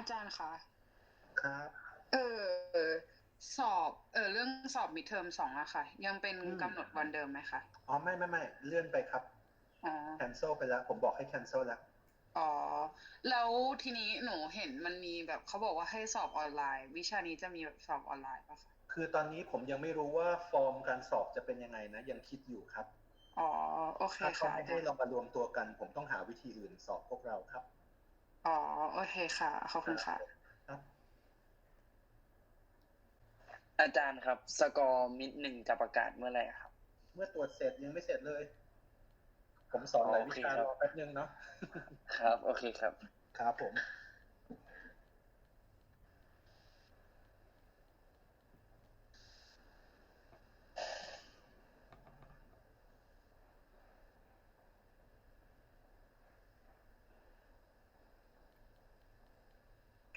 อาจารย์คะครับเออสอบเรื่องสอบมิดเทอม2อะค่ะยังเป็นอืมกำหนดวันเดิมไหมคะอ๋อไม่เลื่อนไปครับ อ๋อ cancel ไปแล้วผมบอกให้ cancel แล้วอ๋อแล้วทีนี้หนูเห็นมันมีแบบเขาบอกว่าให้สอบออนไลน์วิชานี้จะมีแบบสอบออนไลน์ป่ะคะคือตอนนี้ผมยังไม่รู้ว่าฟอร์มการสอบจะเป็นยังไงนะยังคิดอยู่ครับอ๋อโอเคถ้าเขาไม่ให้ค่ะอาจารย์เรามารวมตัวกันผมต้องหาวิธีอื่นสอบพวกเราครับอ๋อโอเคค่ะขอบคุณค่ะครับอาจารย์ครับสกอร์มิดหนึ่งจะประกาศเมื่อไหร่ครับเมื่อตรวจเสร็จยังไม่เสร็จเลยผมสอนหลายวิชารอแป๊บนึงเนาะครับโอเคครับครับผม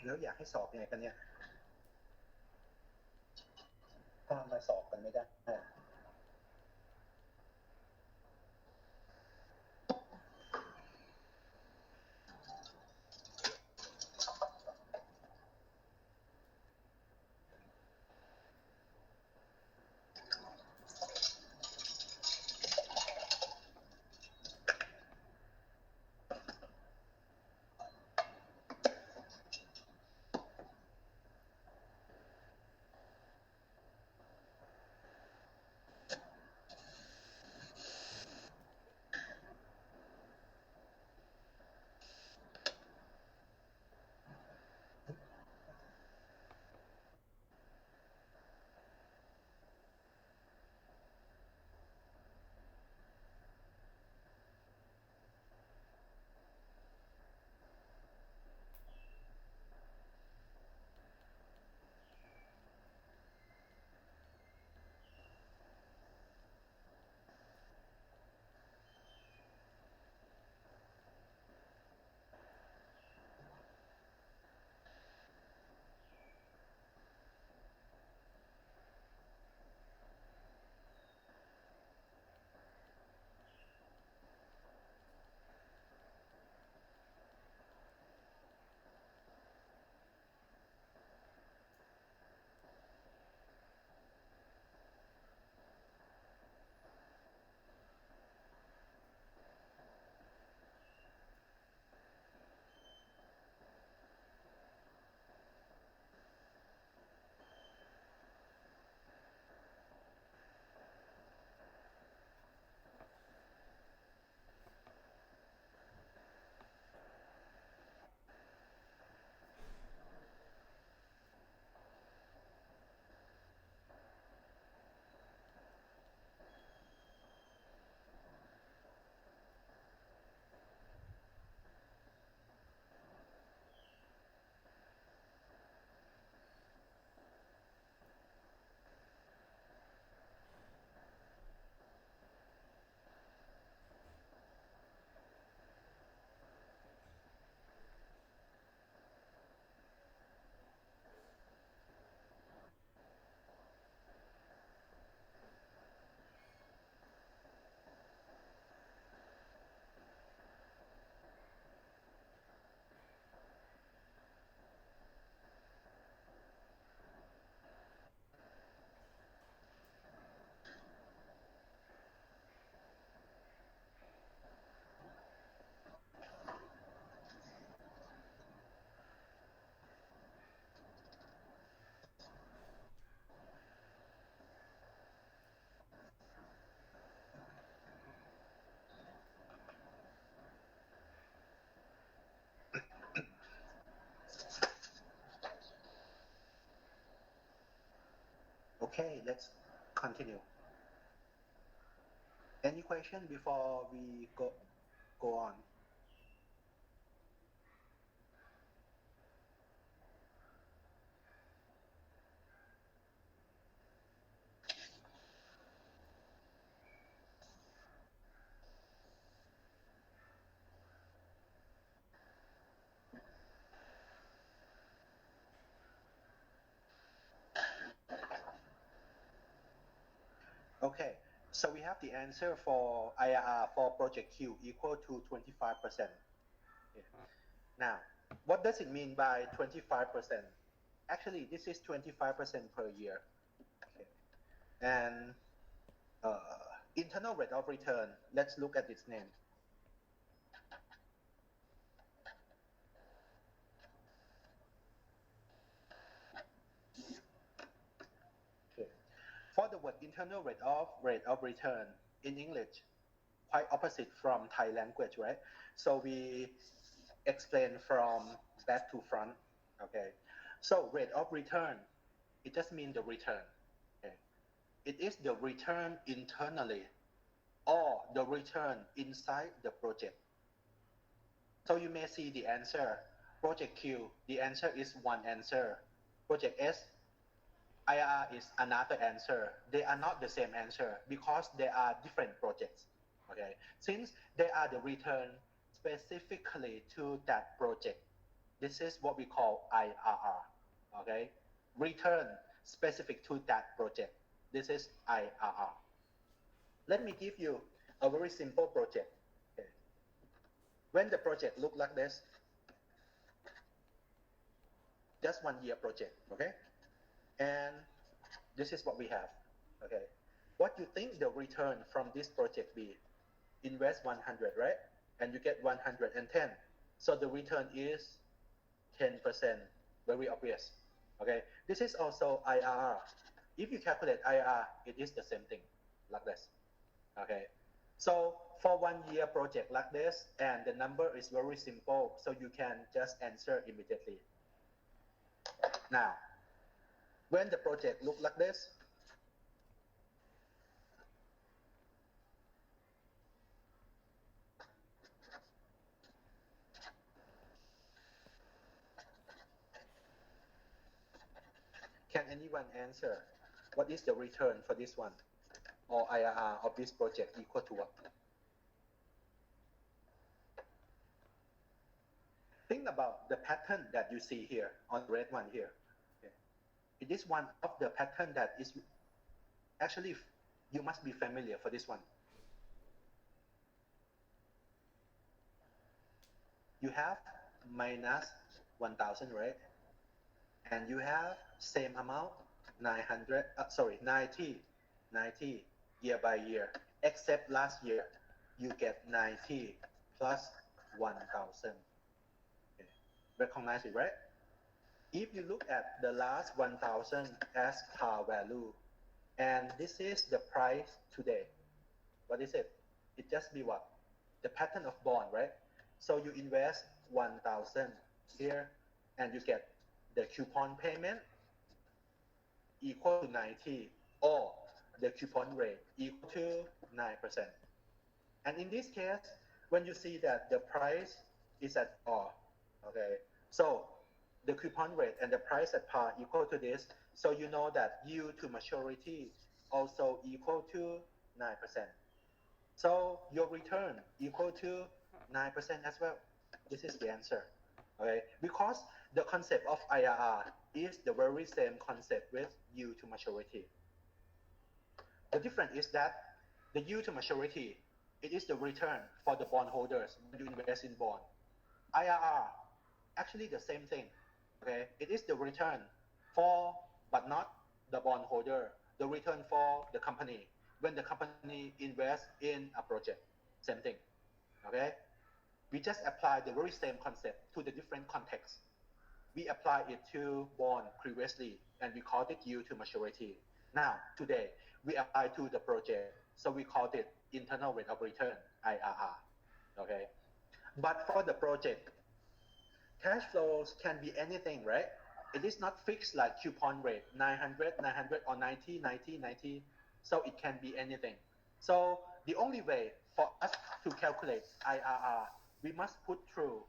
แล้วอยากให้สอบยังไงกันเนี่ยก็มาสอบกันไม่ได้โอเค let's continue any question before we go on Okay, so we have the answer for IRR for project Q equal to 25%. Yeah. Now, What does it mean by 25%? Actually, this is 25% per year. Okay. And internal rate of return, let's look at its name. Okay. For the word internal rate of return in English, quite opposite from Thai language, right? So we explain from back to front. Okay. So rate of return, it just means the return. Okay. It is the return internally or the return inside the project. So you may see the answer. Project Q, the answer is one answer. Project S, IRR is another answer. They are not the same answer because they are different projects. Okay, since they are the return specifically to that project, this is what we call IRR. Okay, return specific to that project. This is IRR. Let me give you a very simple project. Okay. When the project look like this, just 1 year project, okay? And this is what we have, okay? What you think the return from this project be? Invest 100, right? And you get 110. So the return is 10%, very obvious, okay? This is also IRR. If you calculate IRR, it is the same thing, like this, okay? So for 1 year project like this, and the number is very simple, so you can just answer immediately. Now, when the project look like this, can anyone answer what is the return for this one, or IRR of this project equal to what? Think about the pattern that you see here on the red one here. Okay. It is one of the pattern that is actually you must be familiar for this one. You have minus 1,000, right? And you have same amount 900. 90 year by year. Except last year, you get 90 plus 1,000. Okay. Recognize it, right? If you look at the last 1,000 as par value, and this is the price today, what is it? It just be what? The pattern of bond, right? So you invest 1,000 here, and you get the coupon payment equal to 90, or the coupon rate equal to 9%. And in this case, when you see that the price is at par, okay, so the coupon rate and the price at par equal to this, so you know that yield to maturity also equal to 9%. So your return equal to 9% as well. This is the answer. Okay, because the concept of IRR is the very same concept with yield to maturity. The difference is that the yield to maturity, it is the return for the bondholders when you invest in bond. IRR, actually the same thing. Okay, it is the return for, but not the bondholder, the return for the company when the company invests in a project. Same thing. Okay, we just apply the very same concept to the different contexts. We applied it to bond previously, and we called it yield to maturity. Now, today, we apply to the project, so we called it internal rate of return, IRR. Okay, but for the project, cash flows can be anything, right? It is not fixed like coupon rate, 900, 900, or 90, 90, 90. So it can be anything. So the only way for us to calculate IRR, we must put through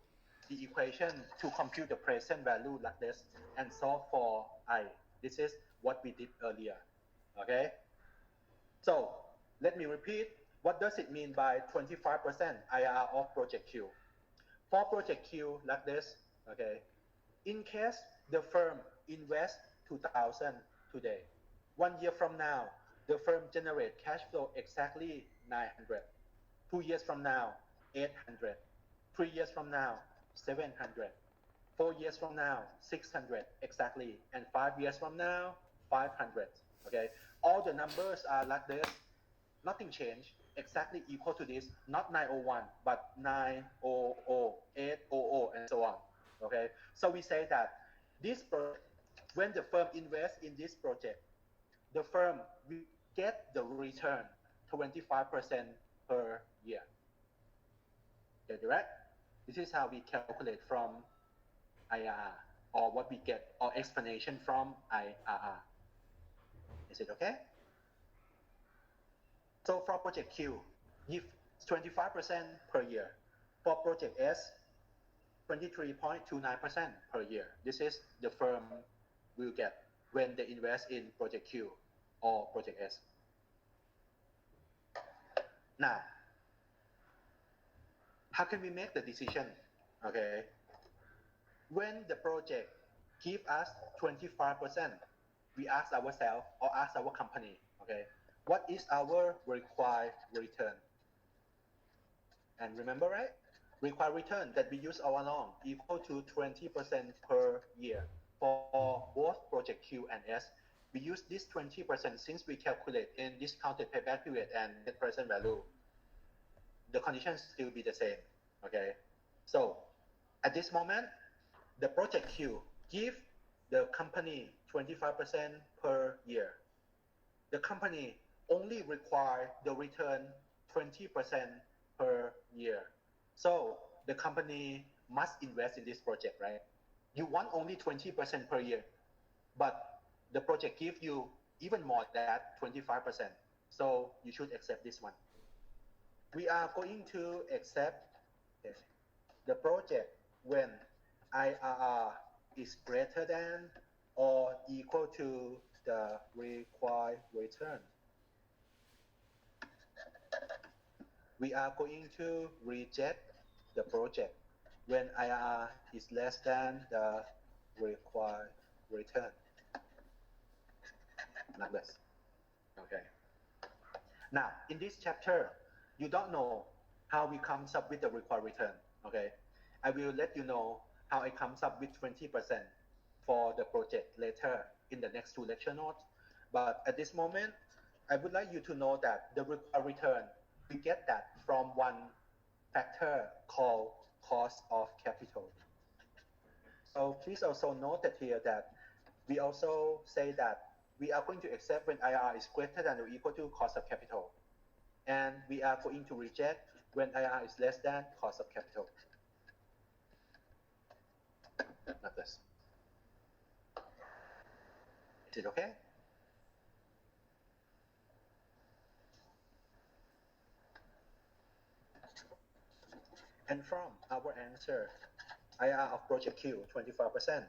the equation to compute the present value like this and solve for I. This is what we did earlier. Okay? So let me repeat. What does it mean by 25% IRR of Project Q? For Project Q like this, okay, in case the firm invests 2,000 today, 1 year from now, the firm generate cash flow exactly 900. 2 years from now, 800. 3 years from now, 700. 4 years from now, 600 exactly, and 5 years from now, 500. Okay, all the numbers are like this, nothing changed, exactly equal to this, not 901, but 900, 800, and so on. Okay, so we say that this project, when the firm invests in this project, the firm will get the return 25% per year. Okay, right? This is how we calculate from IRR, or what we get, or explanation from IRR. Is it okay? So for project Q, give 25% per year. For project S, 23.29% per year. This is the firm will get when they invest in project Q or project S. Now, how can we make the decision? Okay, when the project give us 25%, we ask ourselves or ask our company, okay, what is our required return? And remember, right? Required return that we use all along equal to 20% per year. For both project Q and S, we use this 20% since we calculate in discounted payback period and net present value. The conditions still be the same, okay? So at this moment, the project Q give the company 25% per year. The company only require the return 20% per year. So the company must invest in this project, right? You want only 20% per year, but the project give you even more than that, 25%. So you should accept this one. We are going to accept the project when IRR is greater than or equal to the required return. We are going to reject the project when IRR is less than the required return. Like this. Okay. Now, in this chapter, you don't know how we comes up with the required return. Okay. I will let you know how I comes up with 20% for the project later in the next 2 lecture notes. But at this moment, I would like you to know that the required return, we get that from one factor called cost of capital. So please also note that here that we also say that we are going to accept when IRR is greater than or equal to cost of capital. And we are going to reject when IRR is less than cost of capital. Like this. Is it okay? And from our answer, IRR of project Q, 25%,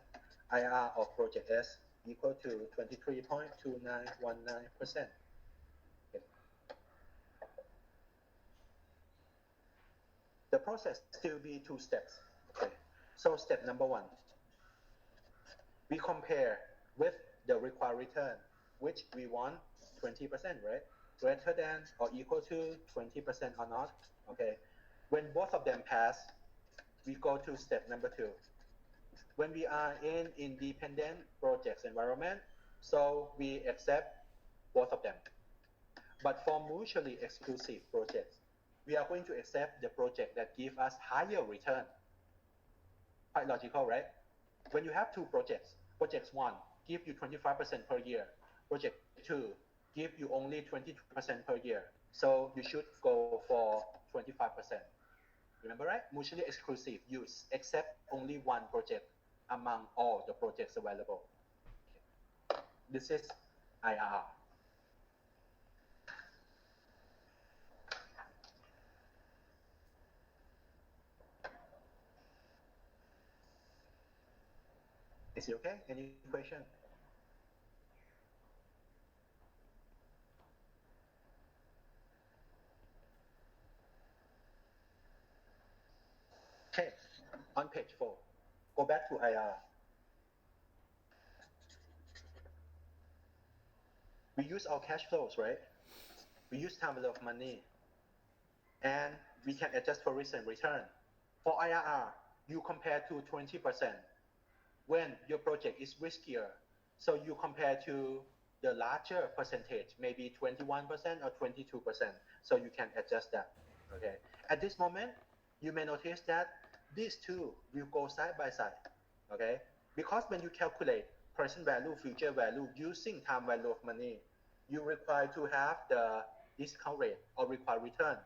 IRR of project S equal to 23.2919%. Okay. The process still be 2 steps. Okay. So step number 1, we compare with the required return, which we want 20%, right? Greater than or equal to 20% or not. Okay. When both of them pass, we go to step number 2. When we are in independent projects environment, so we accept both of them. But for mutually exclusive projects, we are going to accept the project that give us higher return. Quite logical, right? When you have 2 projects, project 1 give you 25% per year, project 2 give you only 22% per year. So you should go for 25%. Remember, right? Mutually exclusive, you accept only one project among all the projects available. Okay. This is IRR. Is it okay? Any question? Okay, on page 4, go back to IR. We use our cash flows, right? We use time value of money, and we can adjust for risk and return. For IRR, you compare to 20%. when your project is riskier. So you compare to the larger percentage, maybe 21% or 22%. So you can adjust that. Okay. At this moment, you may notice that these two will go side by side. Okay. Because when you calculate present value, future value using time value of money, you require to have the discount rate or required return.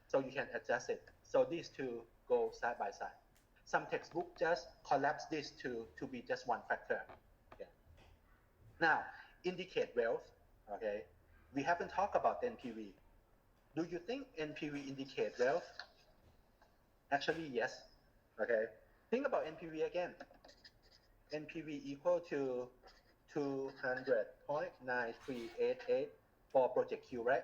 So you can adjust it. So these two go side by side. Some textbook just collapse these two to be just one factor. Okay. Now, indicate wealth. Okay. We haven't talked about NPV. Do you think NPV indicate wealth? Actually, yes. Okay. Think about NPV again. NPV equal to 200.9388 for project Q, right?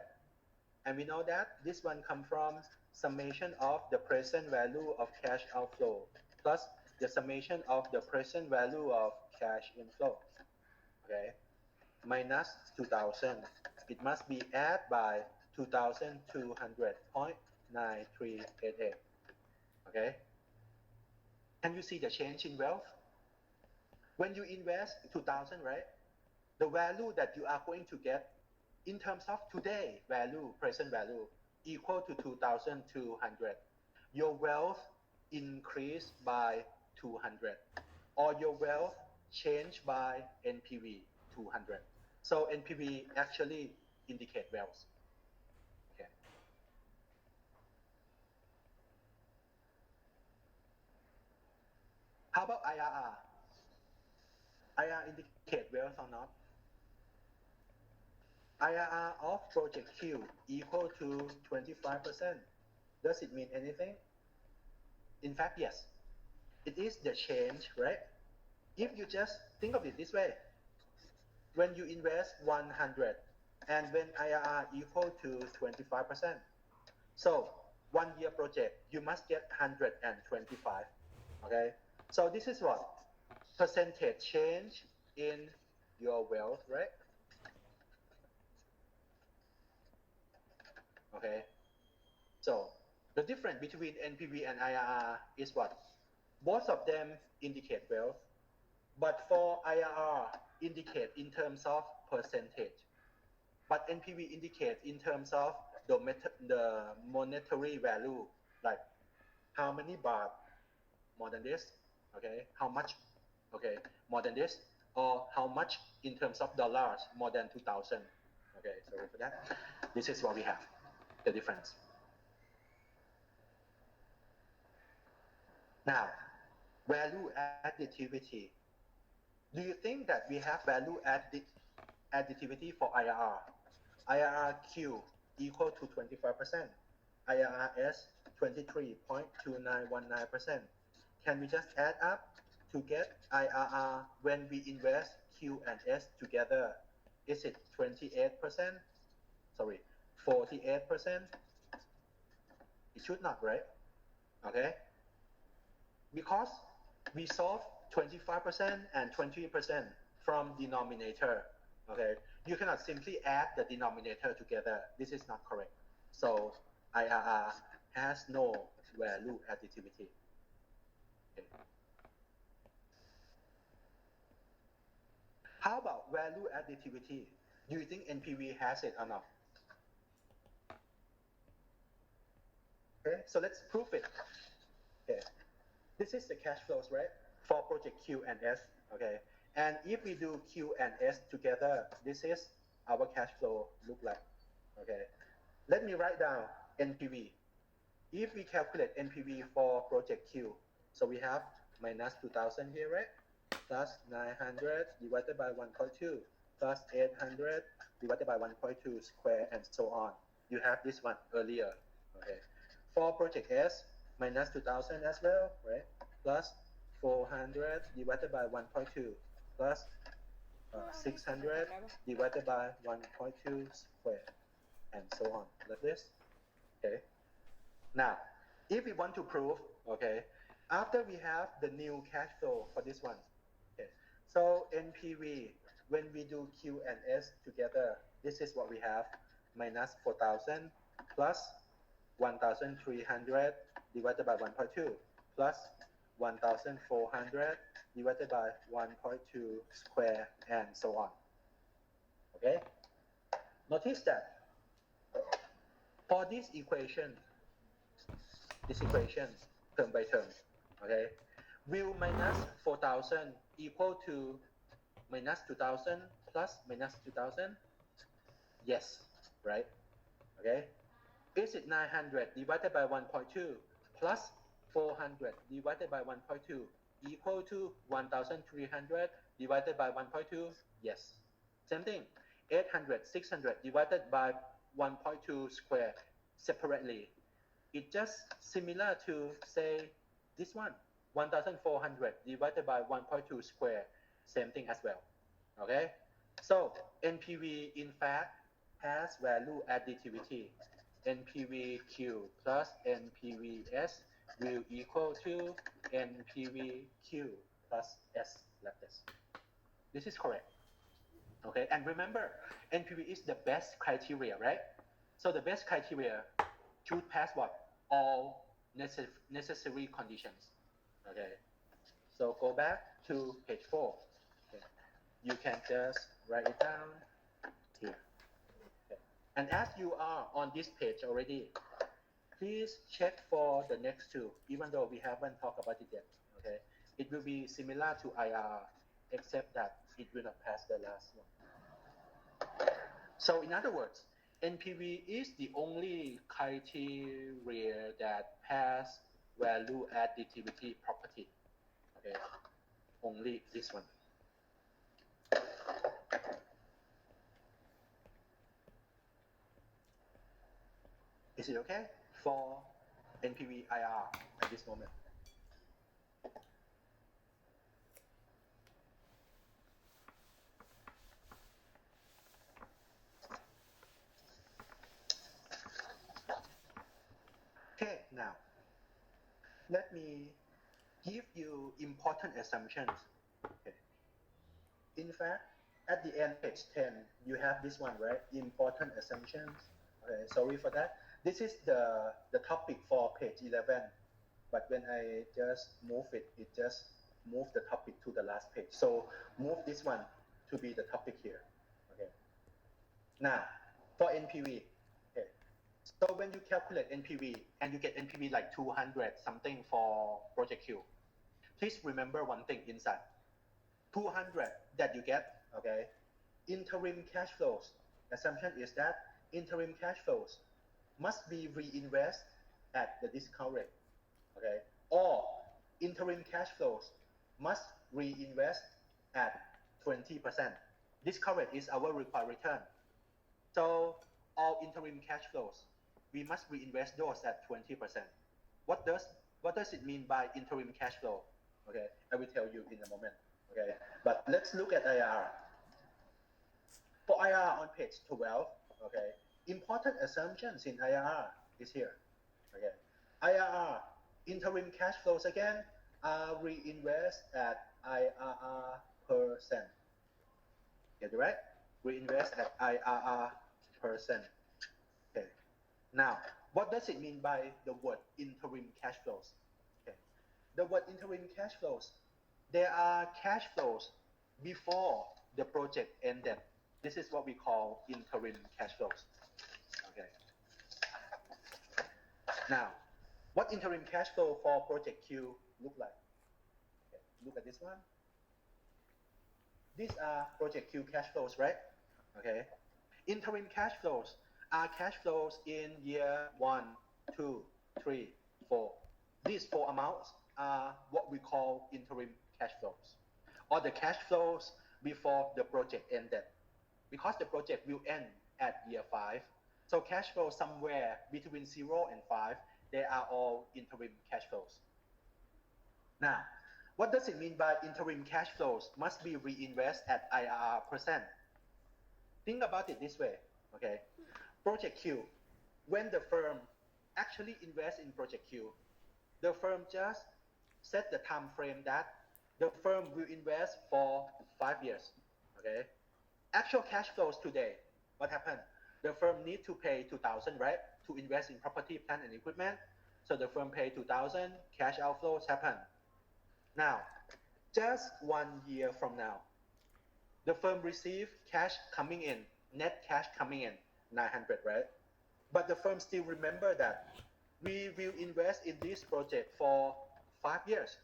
And we know that this one comes from summation of the present value of cash outflow plus the summation of the present value of cash inflow. Okay, minus 2000. It must be added by 2200.9388. Okay, can you see the change in wealth? When you invest 2000, right? The value that you are going to get in terms of today value, present value, equal to 2,200. Your wealth increased by 200, or your wealth changed by NPV 200. So NPV actually indicate wealth. Okay. How about IRR? IRR indicate wealth or not? IRR of project Q equal to 25%. Does it mean anything? In fact, yes. It is the change, right? If you just think of it this way, when you invest 100 and when IRR equal to 25%, so 1 year project, you must get 125, okay? So this is what? Percentage change in your wealth, right? Okay. So the difference between NPV and IRR is what? Both of them indicate wealth, but for IRR indicate in terms of percentage, but NPV indicates in terms of the monetary value, like how many baht more than this, okay? How much, okay, more than this, or how much in terms of dollars more than 2,000. Okay, sorry for that. This is what we have, the difference. Now, value additivity. Do you think that we have value additivity for IRR? IRRQ equal to 25%. IRRS 23.2919%. Can we just add up to get IRR when we invest Q and S together? Is it 28%? Sorry, 48%? It should not, right? Okay. Because we solve 25% and 20% from denominator. Okay, you cannot simply add the denominator together. This is not correct. So IRR has no value additivity. Okay. How about value additivity? Do you think NPV has it or not? Okay, so let's prove it. Okay. This is the cash flows, right? For project Q and S, okay? And if we do Q and S together, this is our cash flow look like, okay? Let me write down NPV. If we calculate NPV for project Q, so we have minus 2,000 here, right? Plus 900 divided by 1.2, plus 800 divided by 1.2 square, and so on. You have this one earlier, okay? For project S, minus 2,000 as well, right? Plus 400 divided by 1.2 plus 600 divided by 1.2 square, and so on, like this. Okay. Now, if we want to prove, okay, after we have the new cash flow for this one, okay, so NPV, when we do Q and S together, this is what we have, minus 4,000 plus 1,300 divided by 1.2 plus 1,400 divided by 1.2 square and so on. Okay? Notice that for this equation term by term, okay, will minus 4,000 equal to minus 2,000 plus minus 2,000? Yes, right? Okay. Is it 900 divided by 1.2 plus 400 divided by 1.2 equal to 1,300 divided by 1.2? Yes. Same thing. 800, 600 divided by 1.2 square separately. It's just similar to, say, this one. 1,400 divided by 1.2 square. Same thing as well. Okay? So, NPV, in fact, has value additivity. NPVQ plus NPVS will equal to NPVQ plus S, like this. This is correct. Okay, and remember, NPV is the best criteria, right? So the best criteria should pass what? All necessary conditions. Okay, so go back to page 4. Okay. You can just write it down here. Okay. And as you are on this page already, please check for the next two, even though we haven't talked about it yet. Okay, it will be similar to IRR, except that it will not pass the last one. So in other words, NPV is the only criteria that pass value additivity property. Okay, only this one. Is it okay for NPV IR at this moment? Okay, now let me give you important assumptions. Okay. In fact, at the end, page 10, you have this one, right? Important assumptions. Okay, sorry for that. This is the topic for page 11, but when I just move it, it just moved the topic to the last page. So move this one to be the topic here. Okay. Now, for NPV, okay. So when you calculate NPV and you get NPV like 200 something for Project Q, please remember one thing inside. 200 that you get, okay, interim cash flows. Assumption is that interim cash flows must be reinvested at the discount rate, okay, or interim cash flows must reinvest at 20%. Discount rate is our required return. So all interim cash flows, we must reinvest those at 20%. What does it mean by interim cash flow? Okay, I will tell you in a moment. Okay, but let's look at IRR. For IRR on page 12, okay, important assumptions in IRR is here. Okay, IRR, interim cash flows again, are reinvest at IRR percent. Get it right? Reinvest at IRR percent. Okay. Now, what does it mean by the word interim cash flows? Okay. The word interim cash flows, there are cash flows before the project ended. This is what we call interim cash flows. Okay. Now, what interim cash flow for Project Q look like? Okay. Look at this one. These are Project Q cash flows, right? Okay. Interim cash flows are cash flows in year 1, 2, 3, 4. These 4 amounts are what we call interim cash flows, or the cash flows before the project ended. Because the project will end at year 5, so cash flow somewhere between 0 and 5, they are all interim cash flows. Now, what does it mean by interim cash flows must be reinvested at IRR percent? Think about it this way, okay? Project Q, when the firm actually invests in Project Q, the firm just set the time frame that the firm will invest for 5 years, okay? Actual cash flows today, what happened? The firm need to pay 2,000, right? To invest in property, plant, and equipment. So the firm pay 2,000, cash outflows happen. Now, just 1 year from now, the firm receive cash coming in, net cash coming in, 900, right? But the firm still remember that we will invest in this project for 5 years.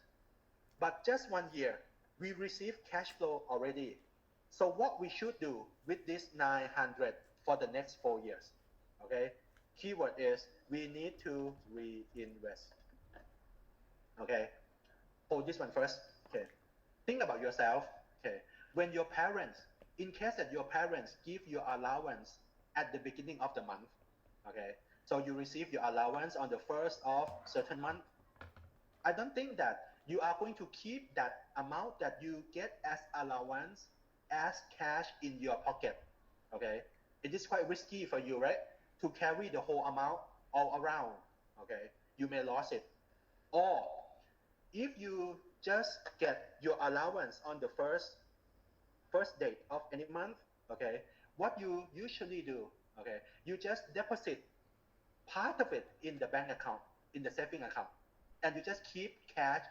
But just 1 year, we receive cash flow already. So what we should do with this 900 for the next 4 years? Okay, keyword is we need to reinvest. Okay, hold this one first. Okay, think about yourself. Okay, when your parents, in case that your parents give you allowance at the beginning of the month, okay, so you receive your allowance on the first of certain month, I don't think that you are going to keep that amount that you get as allowance as cash in your pocket. Okay, it is quite risky for you, right, to carry the whole amount all around. Okay, you may lose it. Or if you just get your allowance on the first date of any month, okay, what you usually do, okay, you just deposit part of it in the bank account, in the saving account, and you just keep cash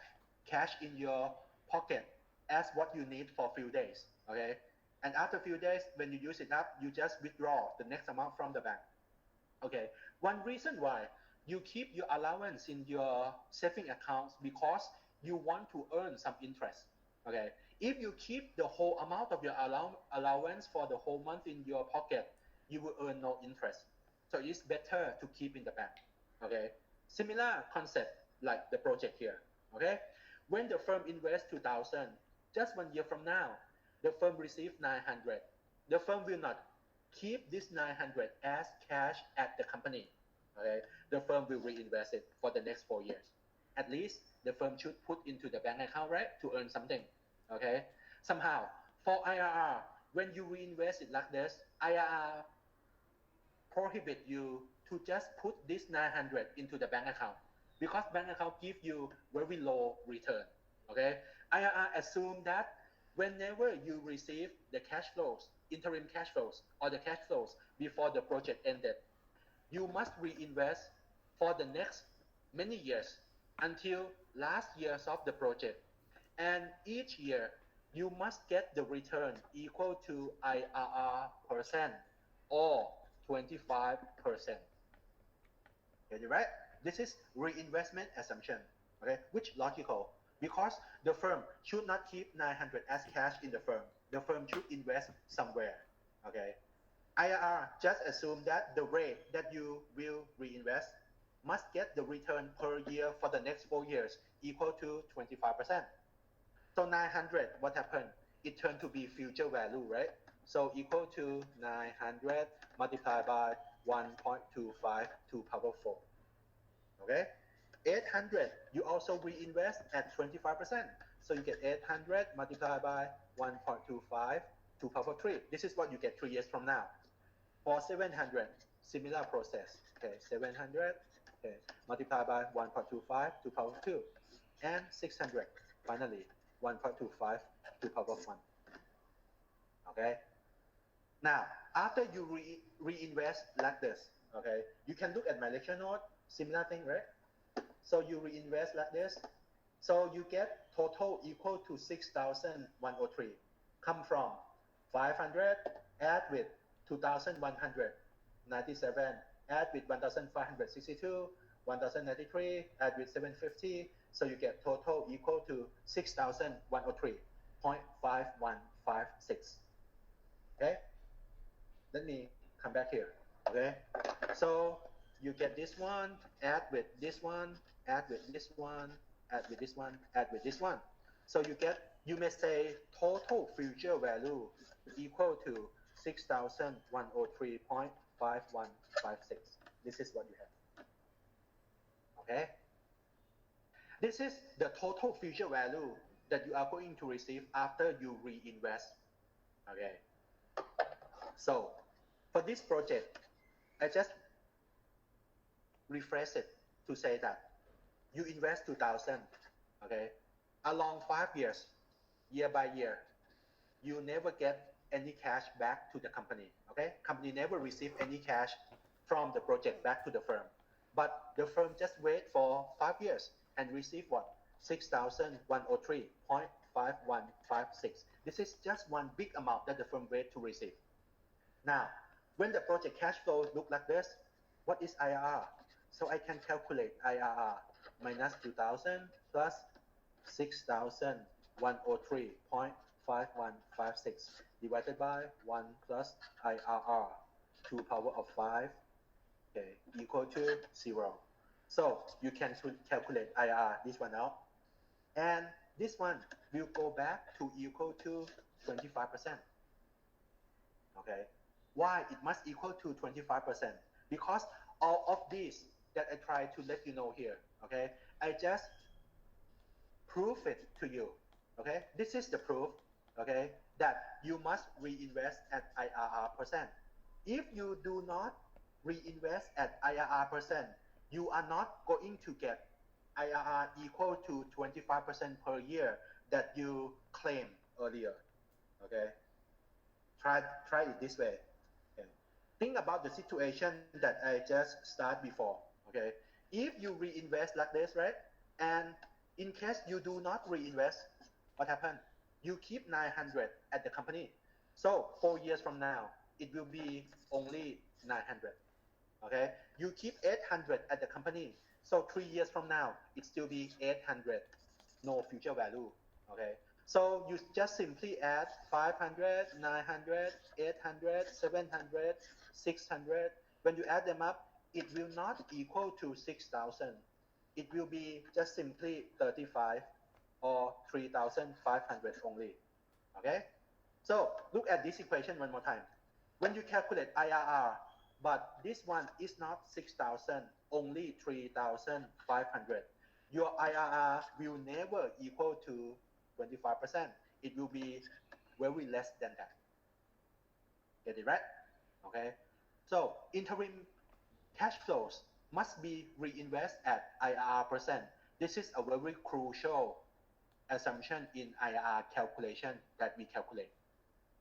in your pocket as what you need for a few days. Okay, and after a few days, when you use it up, you just withdraw the next amount from the bank. Okay, one reason why you keep your allowance in your saving accounts because you want to earn some interest. Okay, if you keep the whole amount of your allowance for the whole month in your pocket, you will earn no interest. So it's better to keep in the bank. Okay, similar concept like the project here. Okay, when the firm invests 2,000, just 1 year from now, the firm receives 900. The firm will not keep this 900 as cash at the company. Okay, the firm will reinvest it for the next 4 years. At least the firm should put into the bank account, right, to earn something. Okay, somehow for IRR, when you reinvest it like this, IRR prohibit you to just put this 900 into the bank account because bank account give you very low return. Okay, IRR assume that whenever you receive the cash flows, interim cash flows, or the cash flows before the project ended, you must reinvest for the next many years until last years of the project. And each year, you must get the return equal to IRR percent or 25%. Get it right? This is reinvestment assumption. Okay, which logical? Because the firm should not keep 900 as cash in the firm. The firm should invest somewhere. Okay, IRR just assume that the rate that you will reinvest must get the return per year for the next 4 years equal to 25%. So 900, what happened? It turned to be future value, right? So equal to 900 multiplied by 1.25 to power 4. Okay? 800, you also reinvest at 25%. So you get 800 multiplied by 1.25 to power 3. This is what you get 3 years from now. For 700, similar process. Okay, 700, okay, multiplied by 1.25 to power 2. And 600, finally, 1.25 to power 1. Okay? Now, after you reinvest like this, okay, you can look at my lecture note, similar thing, right? So you reinvest like this. So you get total equal to 6,103. Come from 500, add with 2,197, add with 1,562, 1,093, add with 750. So you get total equal to 6,103.5156. Okay? Let me come back here. Okay? So you get this one, add with this one, add with this one, add with this one, add with this one. So you may say total future value equal to 6,103.5156. This is what you have. Okay? This is the total future value that you are going to receive after you reinvest. Okay? So for this project, I just rephrase it to say that you invest 2,000, okay? Along 5 years, year by year, you never get any cash back to the company, okay? Company never receive any cash from the project back to the firm. But the firm just wait for 5 years and receive what? 6,103.5156. This is just one big amount that the firm wait to receive. Now, when the project cash flow look like this, what is IRR? So I can calculate IRR minus 2,000 plus 6,103.5156 divided by 1 plus IRR 2 power of 5, okay, equal to 0. So you can calculate IRR, this one out. And this one will go back to equal to 25%. Okay. Why it must equal to 25%? Because all of these that I try to let you know here, okay, I just prove it to you, okay. This is the proof, okay, that you must reinvest at IRR percent. If you do not reinvest at IRR percent, you are not going to get IRR equal to 25% per year that you claimed earlier, okay. Try it this way. Okay. Think about the situation that I just started before. Okay, if you reinvest like this, right? And in case you do not reinvest, what happened? You keep 900 at the company. So 4 years from now, it will be only 900. Okay, you keep 800 at the company. So 3 years from now, it still be 800. No future value. Okay. So you just simply add 500, 900, 800, 700, 600. When you add them up, it will not equal to 6,000. It will be just simply 35 or 3,500 only. Okay? So look at this equation one more time. When you calculate IRR, but this one is not 6,000, only 3,500. Your IRR will never equal to 25%. It will be very less than that. Get it right? Okay. So interim cash flows must be reinvested at IRR percent. This is a very crucial assumption in IRR calculation that we calculate.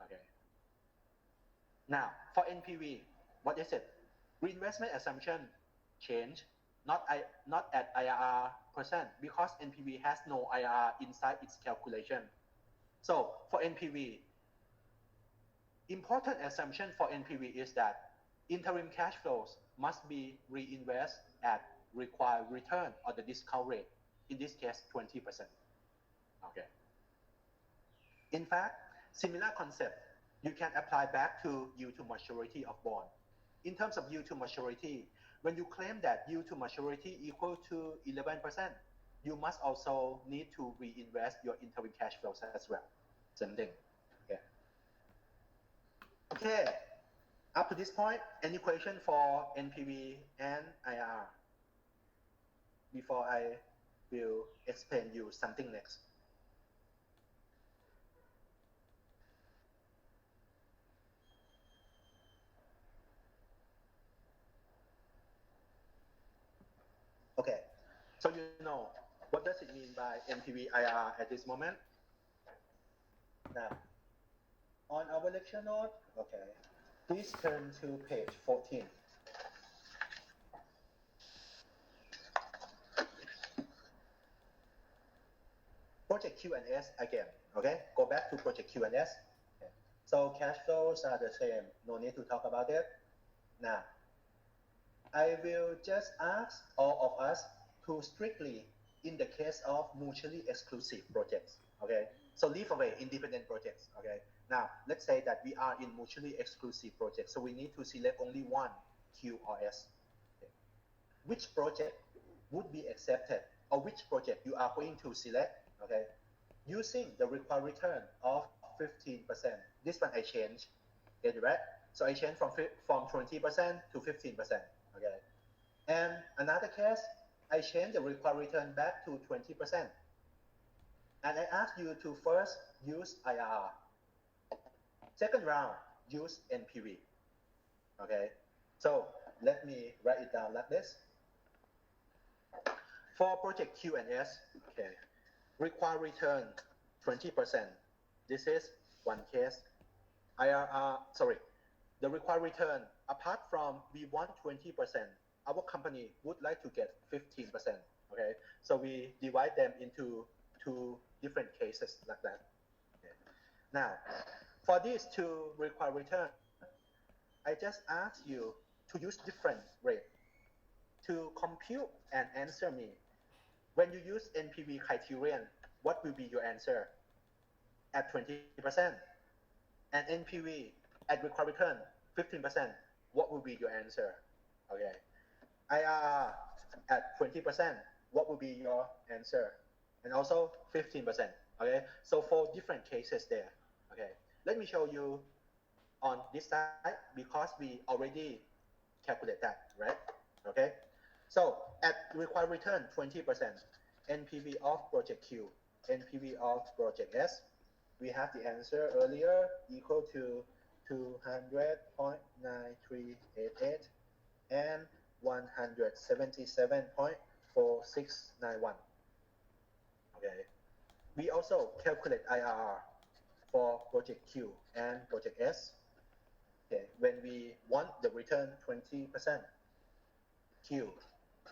Okay. Now for NPV, what is it? Reinvestment assumption change, not at IRR percent, because NPV has no IRR inside its calculation. So for NPV, important assumption for NPV is that interim cash flows must be reinvested at required return or the discount rate, in this case 20%. Okay. In fact, similar concept you can apply back to yield to maturity of bond. In terms of yield to maturity, when you claim that yield to maturity equal to 11%, you must also need to reinvest your interim cash flows as well. Same thing. Okay. Okay. Up to this point, any question for NPV and IR before I will explain you something next? Okay, so you know, what does it mean by NPV IR at this moment? Now, on our lecture note, okay, please turn to page 14. Project Q&S again, okay? Go back to Project Q&S. Okay. So cash flows are the same, no need to talk about it. Now, I will just ask all of us to strictly, in the case of mutually exclusive projects, okay? So leave away independent projects, okay? Now, let's say that we are in mutually exclusive projects, so we need to select only one Q or S. Okay. Which project would be accepted, or which project you are going to select, okay? Using the required return of 15%. This one I changed, get it right? So I changed from 20% to 15%, okay? And another case, I changed the required return back to 20%. And I asked you to first use IRR. Second round, use NPV. Okay, so let me write it down like this. For project Q&S, okay, required return 20%. This is one case. IRR, sorry, the required return, apart from we want 20%, our company would like to get 15%. Okay, so we divide them into two different cases like that. Okay. Now, for these two required return, I just ask you to use different rate to compute and answer me. When you use NPV criterion, what will be your answer at 20%? And NPV at required return 15%, what will be your answer? Okay. IRR at 20%, what will be your answer? And also 15%. Okay. So for different cases there. Okay. Let me show you on this side because we already calculate that, right? Okay. So at required return 20%, NPV of project Q, NPV of project S, we have the answer earlier equal to 200.9388 and 177.4691. Okay. We also calculate IRR for project Q and project S. Okay. When we want the return 20%, Q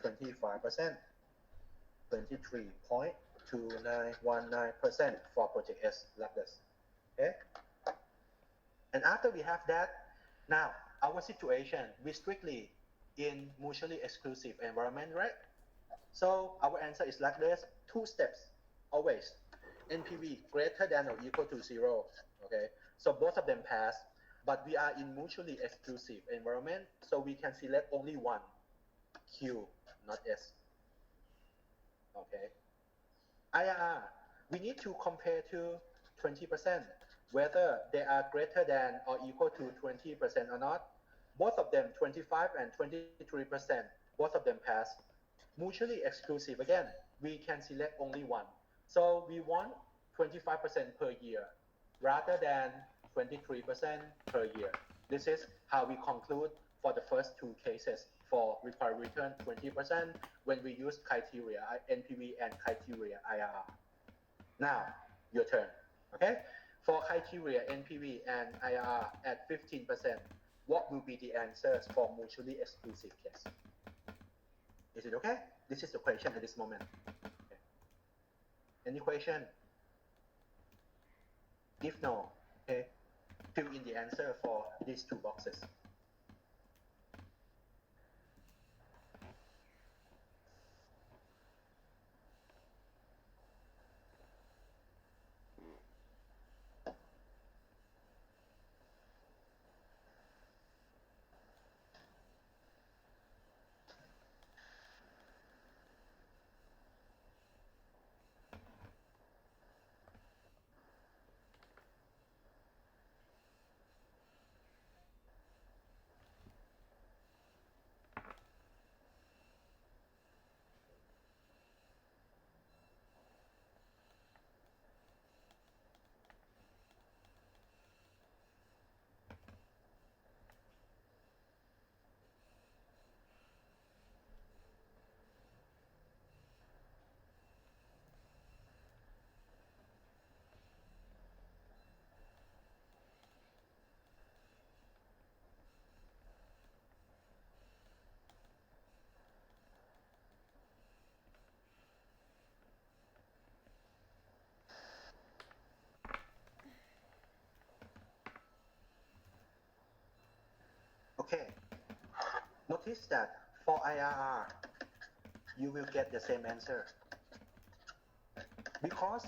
25%, 23.2919% for project S like this. Okay. And after we have that, now our situation, we strictly in mutually exclusive environment, right? So our answer is like this, two steps, always. NPV greater than or equal to 0, okay? So both of them pass, but we are in mutually exclusive environment, so we can select only one, Q, not S, okay? IRR, we need to compare to 20%, whether they are greater than or equal to 20% or not. Both of them, 25 and 23%, both of them pass. Mutually exclusive, again, we can select only one. So we want 25% per year rather than 23% per year. This is how we conclude for the first two cases for required return 20% when we use criteria NPV and criteria IRR. Now, your turn, okay? For criteria NPV and IRR at 15%, what will be the answers for mutually exclusive case? Is it okay? This is the question at this moment. Okay. Any question? If no, okay, fill in the answer for these two boxes. Okay, notice that for IRR, you will get the same answer. Because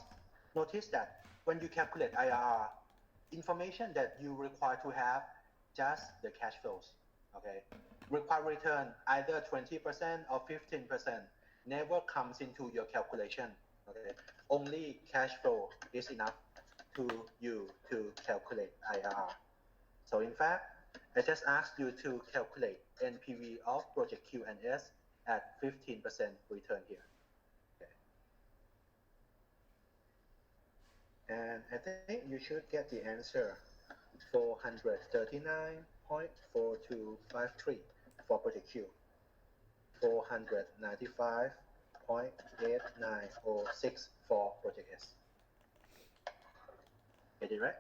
notice that when you calculate IRR, information that you require to have just the cash flows, okay? Required return either 20% or 15% never comes into your calculation, okay? Only cash flow is enough to you to calculate IRR. So in fact, I just asked you to calculate NPV of project Q and S at 15% return here. Okay. And I think you should get the answer 439.4253 for project Q, 495.8906 for project S. Get it right?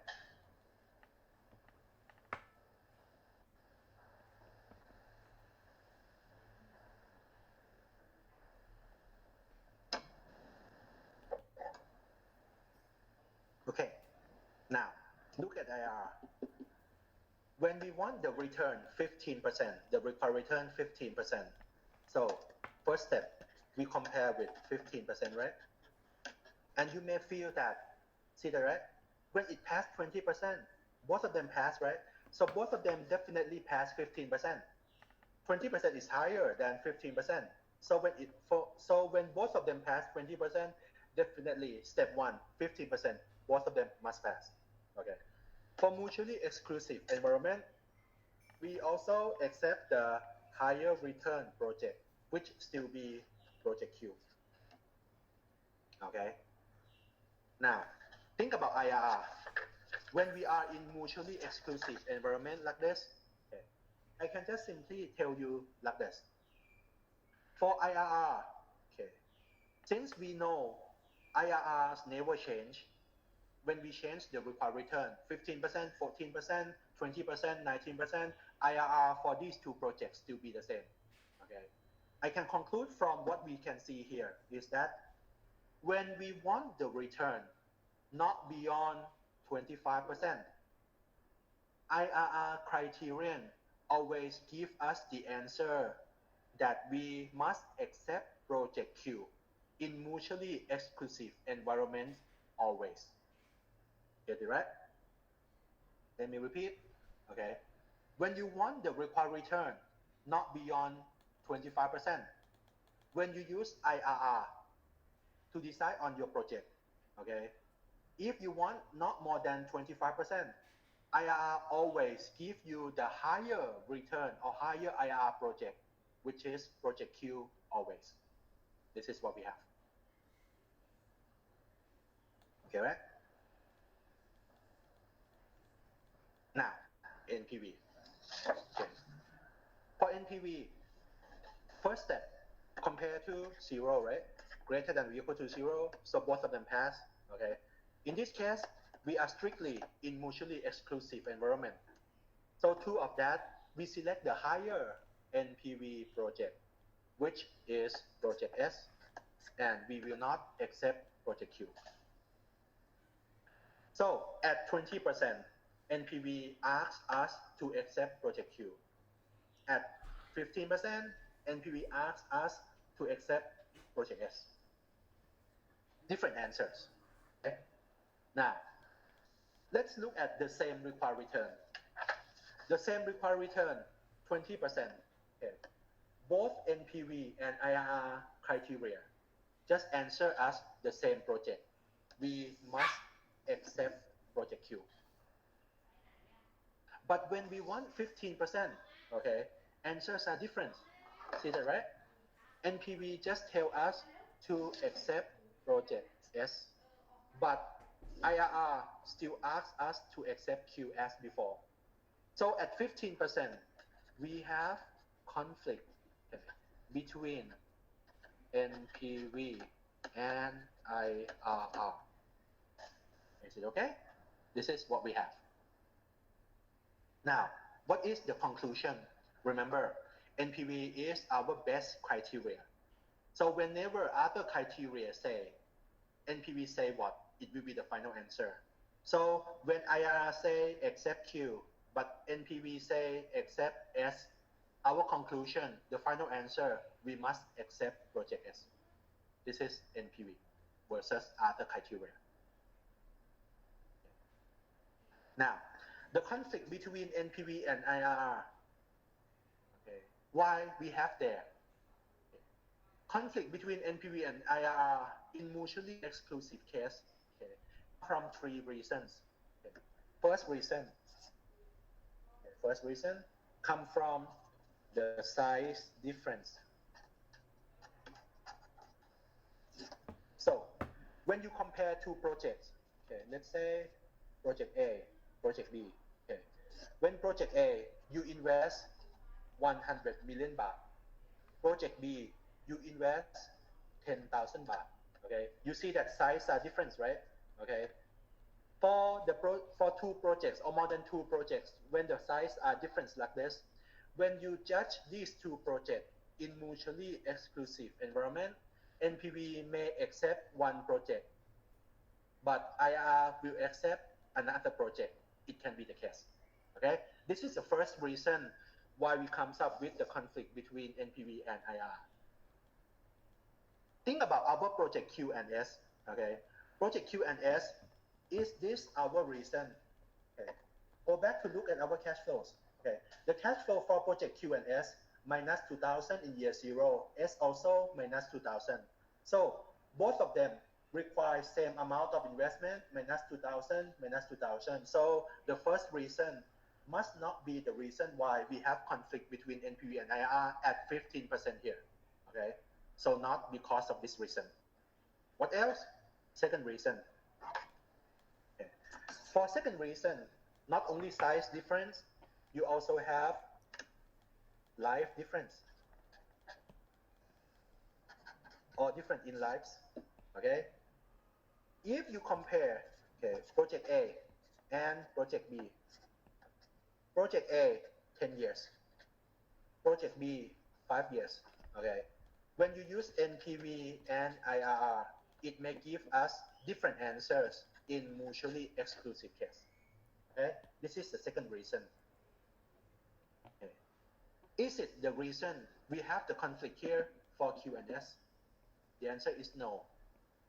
Now, look at IRR. When we want the return 15%, the required return 15%. So, first step, we compare with 15%, right? And you may feel that, see that, right? When it passed 20%, both of them pass, right? So both of them definitely pass 15%. 20% is higher than 15%. So when both of them pass 20%, definitely step one, 15%, both of them must pass. Okay. For mutually exclusive environment, we also accept the higher return project, which still be project Q. Okay. Now, think about IRR. When we are in mutually exclusive environment like this, okay, I can just simply tell you like this. For IRR, okay, since we know IRRs never change, when we change the required return, 15%, 14%, 20%, 19%, IRR for these two projects still be the same. Okay, I can conclude from what we can see here is that when we want the return not beyond 25%, IRR criterion always give us the answer that we must accept project Q in mutually exclusive environments always. Get it right? Let me repeat. Okay. When you want the required return not beyond 25%, when you use IRR to decide on your project, okay, if you want not more than 25%, IRR always give you the higher return or higher IRR project, which is project Q always. This is what we have. Okay, right? Now, NPV. Okay. For NPV, first step, compare to 0, right? Greater than or equal to 0, so both of them pass. Okay. In this case, we are strictly in mutually exclusive environment. So two of that, we select the higher NPV project, which is project S, and we will not accept project Q. So at 20%, NPV asks us to accept project Q. At 15%, NPV asks us to accept project S. Different answers. Okay? Now, let's look at the same required return. The same required return, 20%. Okay. Both NPV and IRR criteria just answer us the same project. We must accept project Q. But when we want 15%, okay, answers are different. See that, right? NPV just tell us to accept project S, but IRR still asks us to accept Q as before. So at 15%, we have conflict between NPV and IRR. Is it okay? This is what we have. Now, what is the conclusion? Remember, NPV is our best criteria. So whenever other criteria say, NPV say what? It will be the final answer. So when IRR say accept Q, but NPV say accept S, our conclusion, the final answer, we must accept project S. This is NPV versus other criteria. Now, the conflict between NPV and IRR. Okay, why we have there? Conflict between NPV and IRR in mutually exclusive case, okay, from three reasons. Okay. First reason come from the size difference. So when you compare two projects, okay, let's say project A, project B. Okay. When project A, you invest 100 million baht. Project B, you invest 10,000 baht. Okay. You see that size are different, right? Okay. For two projects or more than two projects, when the size are different like this, when you judge these two projects in mutually exclusive environment, NPV may accept one project, but IRR will accept another project, it can be the case. Okay, this is the first reason why we comes up with the conflict between NPV and IR. Think about our project Q and S. Okay, project Q and S, is this our reason? Okay, go back to look at our cash flows. Okay, the cash flow for project Q and S minus 2000 in year 0, S also minus 2000. So both of them require same amount of investment, minus 2000, minus 2000. So the first reason must not be the reason why we have conflict between NPV and IRR at 15% here. Okay, so not because of this reason. What else? Second reason. Okay. For second reason, not only size difference, you also have life difference, or different in lives. Okay, if you compare, okay, project A and project B, project A 10 years, project B 5 years. Okay, when you use NPV and IRR, it may give us different answers in mutually exclusive case. Okay, this is the second reason. Okay. Is it the reason we have the conflict here for Q and S? The answer is no,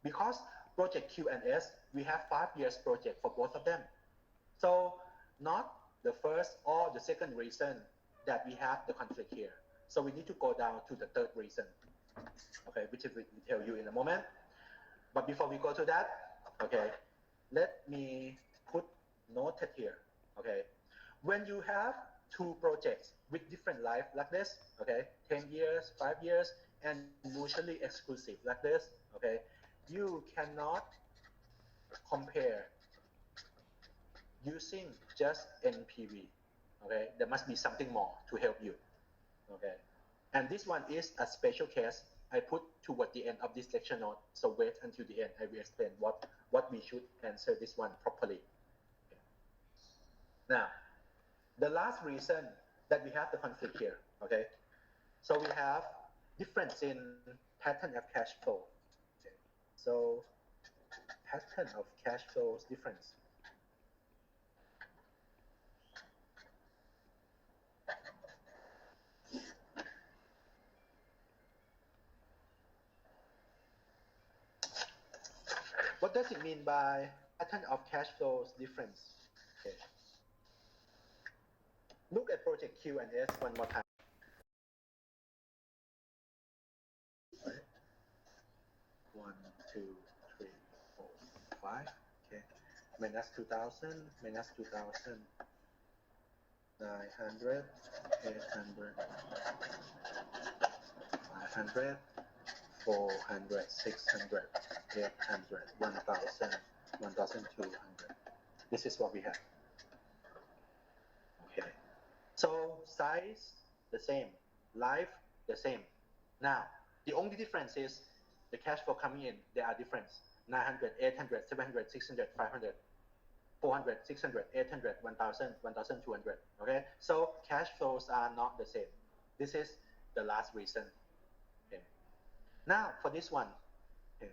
because project Q and S, we have 5 years project for both of them. So not the first or the second reason that we have the conflict here. So we need to go down to the third reason, okay, which I will tell you in a moment. But before we go to that, okay, let me put noted here. Okay, when you have two projects with different life like this, okay, 10 years, 5 years, and mutually exclusive like this, okay, you cannot compare using just NPV. Okay, there must be something more to help you. Okay, and this one is a special case I put toward the end of this lecture note. So wait until the end. I will explain what we should answer this one properly. Okay. Now, the last reason that we have the conflict here. Okay, so we have difference in pattern of cash flow. Okay. So pattern of cash flows difference. What does it mean by pattern of cash flows difference? Okay. Look at project Q and S one more time. Right. 1, 2, 3, 4, 5. Okay. Minus 2000, minus 2000. 900, 800, 500, 400, 600, 800, 1000, 1200. This is what we have. Okay. So size the same, life the same. Now, the only difference is the cash flow coming in, there are difference. 900, 800, 700, 600, 500. 400, 600, 800, 1000, 1200. Okay, so cash flows are not the same. This is the last reason. Okay. Now for this one, okay,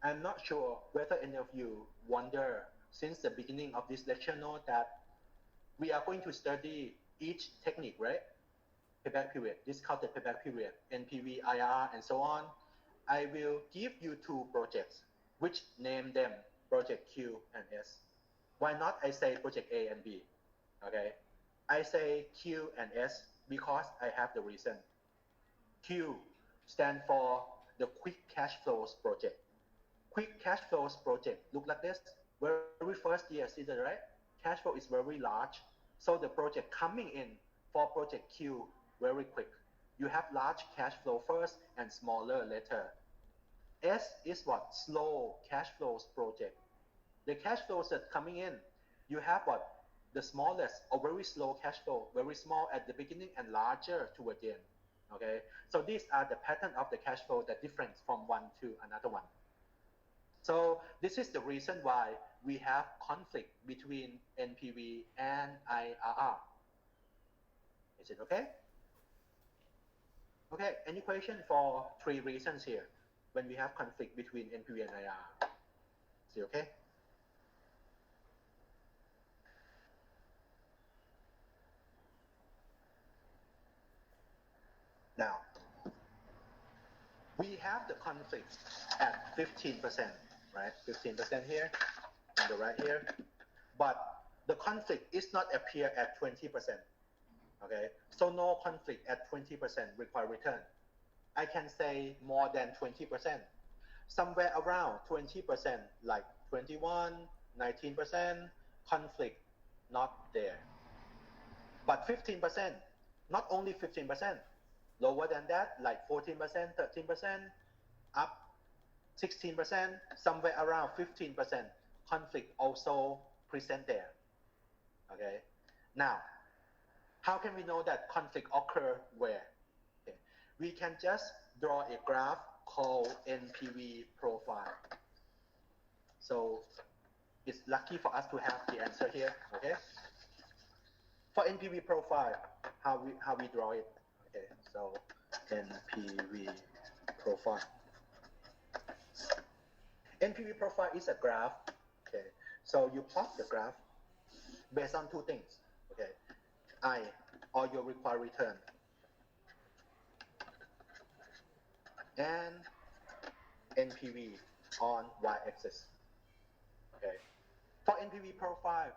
I'm not sure whether any of you wonder since the beginning of this lecture note that we are going to study each technique, right? Payback period, discounted payback period, NPV, IRR, and so on. I will give you two projects, which name them project Q and S. Why not I say project A and B? Okay, I say Q and S because I have the reason. Q stand for the quick cash flows project. Quick cash flows project look like this. Very first year, see that, right? Cash flow is very large. So the project coming in for project Q very quick. You have large cash flow first and smaller later. S is what? Slow cash flows project. The cash flows that coming in, you have what? The smallest or very slow cash flow, very small at the beginning and larger toward the end. Okay, so these are the pattern of the cash flow that difference from one to another one. So this is the reason why we have conflict between NPV and IRR. Is it okay? Okay, any question for three reasons here when we have conflict between NPV and IRR? Is it okay? Now, we have the conflict at 15%, right? 15% here, on the right here. But the conflict is not appear at 20%, okay? So no conflict at 20% require return. I can say more than 20%. Somewhere around 20%, like 21, 19%, conflict not there. But 15%, not only 15%, lower than that, like 14%, 13%, up 16%, somewhere around 15%, conflict also present there. Okay. Now, how can we know that conflict occur where? Okay. We can just draw a graph called NPV profile. So it's lucky for us to have the answer here. Okay. For NPV profile, how we draw it? Okay. So NPV profile. NPV profile is a graph. Okay. So you plot the graph based on two things. Okay. I, or your required return, and NPV on y-axis. Okay. For NPV profile,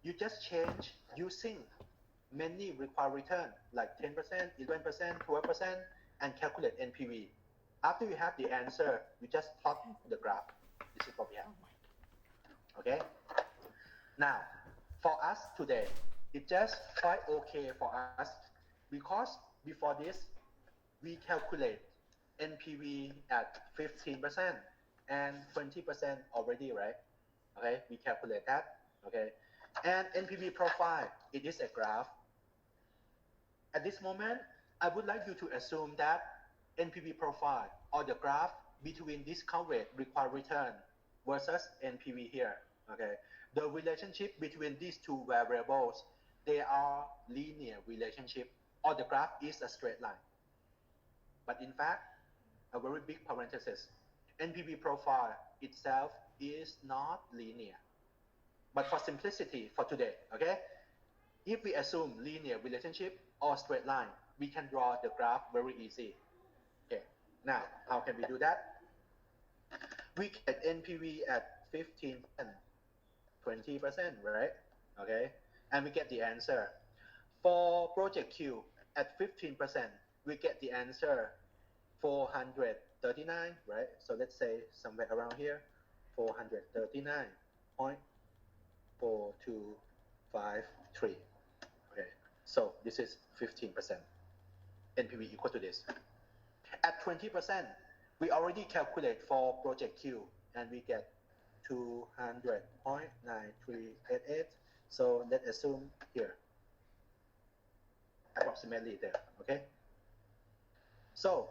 you just change using many required return like 10%, 11%, 12%, and calculate NPV. After you have the answer, you just plot the graph. This is what we have. Okay. Now, for us today, it's just quite okay for us because before this, we calculate NPV at 15% and 20% already, right? Okay, we calculate that. Okay, and NPV profile, it is a graph. At this moment, I would like you to assume that NPV profile or the graph between discount rate required return versus NPV here. Okay, the relationship between these two variables, they are linear relationship, or the graph is a straight line. But in fact, a very big parenthesis, NPV profile itself is not linear. But for simplicity for today, okay, if we assume linear relationship or straight line, we can draw the graph very easy. Okay, now how can we do that? We get NPV at 15%, 20%, right? Okay, and we get the answer. For project Q, at 15%, we get the answer 439, right? So let's say somewhere around here, 439.4253. Okay, so this is 15%. NPV equal to this. At 20%, we already calculate for project Q, and we get 200.9388. So let's assume here, approximately there, okay? So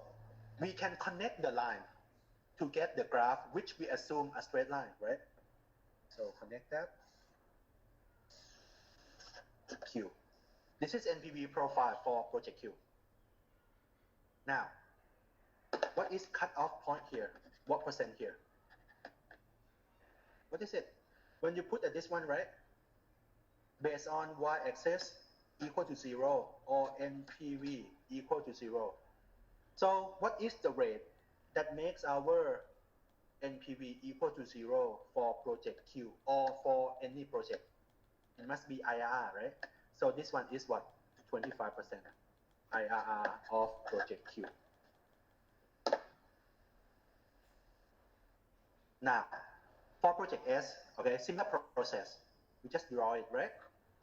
we can connect the line to get the graph, which we assume a straight line, right? So connect that to Q. This is NPV profile for project Q. Now, what is cut-off point here? What percent here? What is it? When you put at this one, right? Based on y-axis equal to 0 or NPV equal to 0. So what is the rate that makes our NPV equal to 0 for project Q or for any project? It must be IRR, right? So this one is what? 25% IRR of project Q. Now, for project S, okay, similar process. We just draw it, right?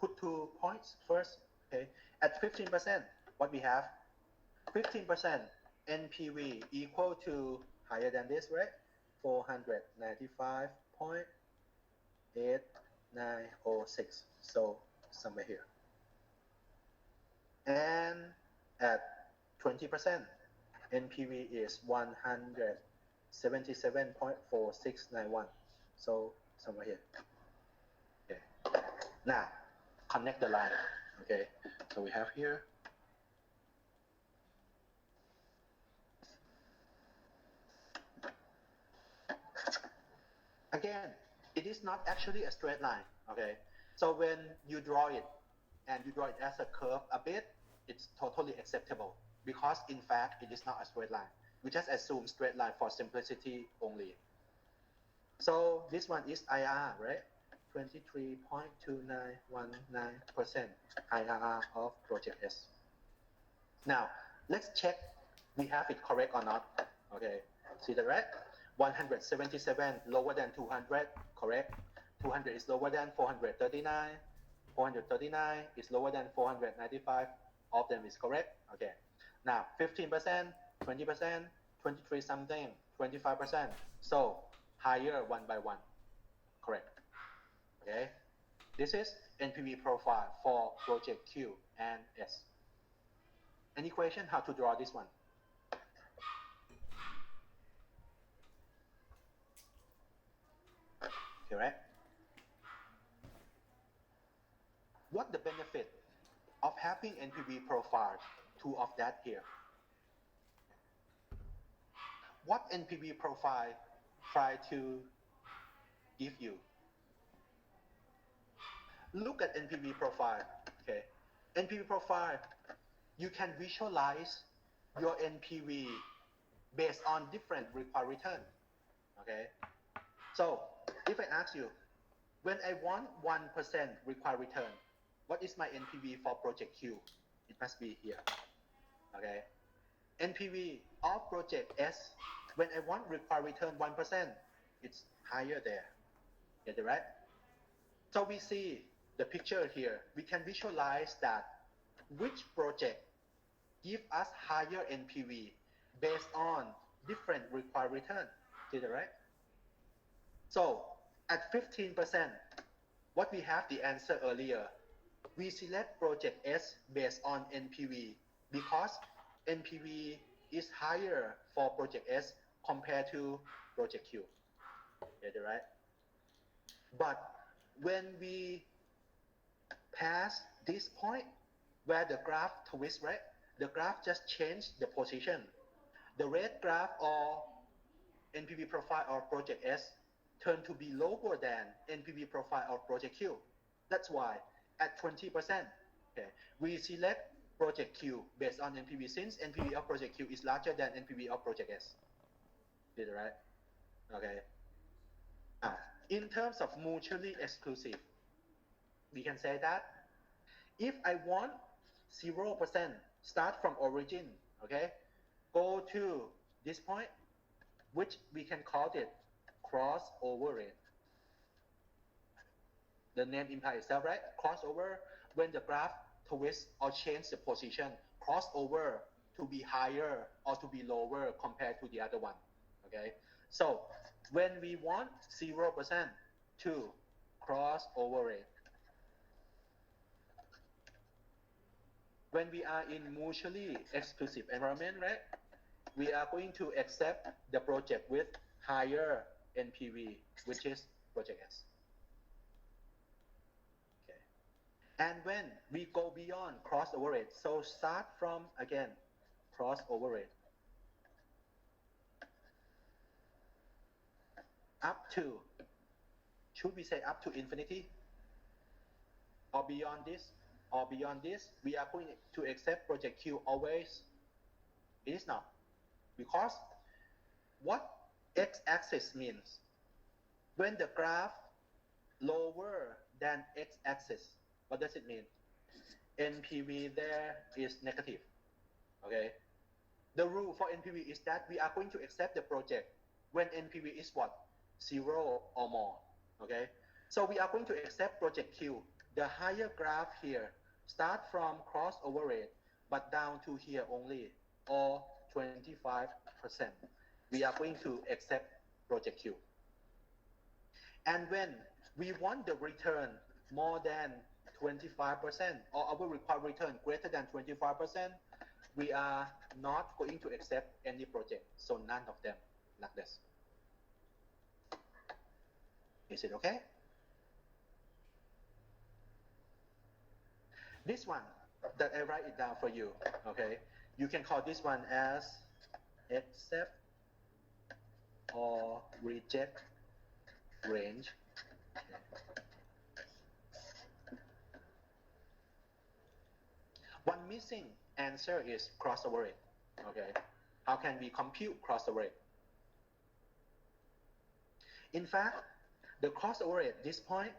Put 2 points first, okay? At 15%, what we have? 15% NPV equal to higher than this, right? 495.8906. So somewhere here. And at 20%, NPV is 177.4691. So somewhere here. Okay. Now connect the line. Okay. So we have here. Again, it is not actually a straight line. Okay. So when you draw it and you draw it as a curve a bit, it's totally acceptable. because in fact it is not a straight line. We just assume straight line for simplicity only. So this one is IRR, right? 23.2919% IRR of project S. Now, let's check we have it correct or not. Okay, see the right? 177 lower than 200, correct? 200 is lower than 439. 439 is lower than 495. All of them is correct. Okay. Now, 15%, 20%, 23 something, 25%. So, higher one by one. Correct. Okay. This is NPV profile for project Q and S. Any question how to draw this one? Correct. What the benefit of having NPV profile? Two of that here. What NPV profile try to give you? Look at NPV profile. Okay, NPV profile, you can visualize your NPV based on different required return. Okay, so if I ask you, when I want 1% required return, what is my NPV for project Q? It must be here. Okay, NPV of project S, when I want required return 1%, it's higher there. Get it right? So we see the picture here. We can visualize that which project give us higher NPV based on different required return. Get it right? So at 15%, what we have the answer earlier, we select project S based on NPV because NPV is higher for project S compared to project Q. Get it right? But when we pass this point where the graph twists, right? The graph just changed the position. The red graph or NPV profile of project S turned to be lower than NPV profile of project Q. That's why at 20%, okay, we select project Q based on NPV since NPV of project Q is larger than NPV of project S. Did it right? Okay. Now, in terms of mutually exclusive, we can say that if I want 0%, start from origin, okay, go to this point, which we can call it crossover rate. The name implies itself, right? Crossover, when the graph twists or change the position, crossover to be higher or to be lower compared to the other one, okay? So when we want 0% to crossover rate, when we are in mutually exclusive environment, right, we are going to accept the project with higher NPV, which is project S. Okay. And when we go beyond crossover rate, so start from, again, crossover rate, up to, should we say up to infinity? Or beyond this? Or beyond this, we are going to accept project Q always? It is not. Because what x-axis means, when the graph lower than x-axis, what does it mean? NPV there is negative. Okay. The rule for NPV is that we are going to accept the project when NPV is what? 0 or more. Okay. So we are going to accept project Q. The higher graph here start from crossover rate, but down to here only, or 25%. We are going to accept project Q. And when we want the return more than 25%, or our required return greater than 25%, we are not going to accept any project. So none of them, like this. Is it okay? This one that I write it down for you, okay? You can call this one as accept or reject range. Okay. One missing Answer is crossover rate. Okay. How can we compute crossover rate? In fact, the crossover rate at this point,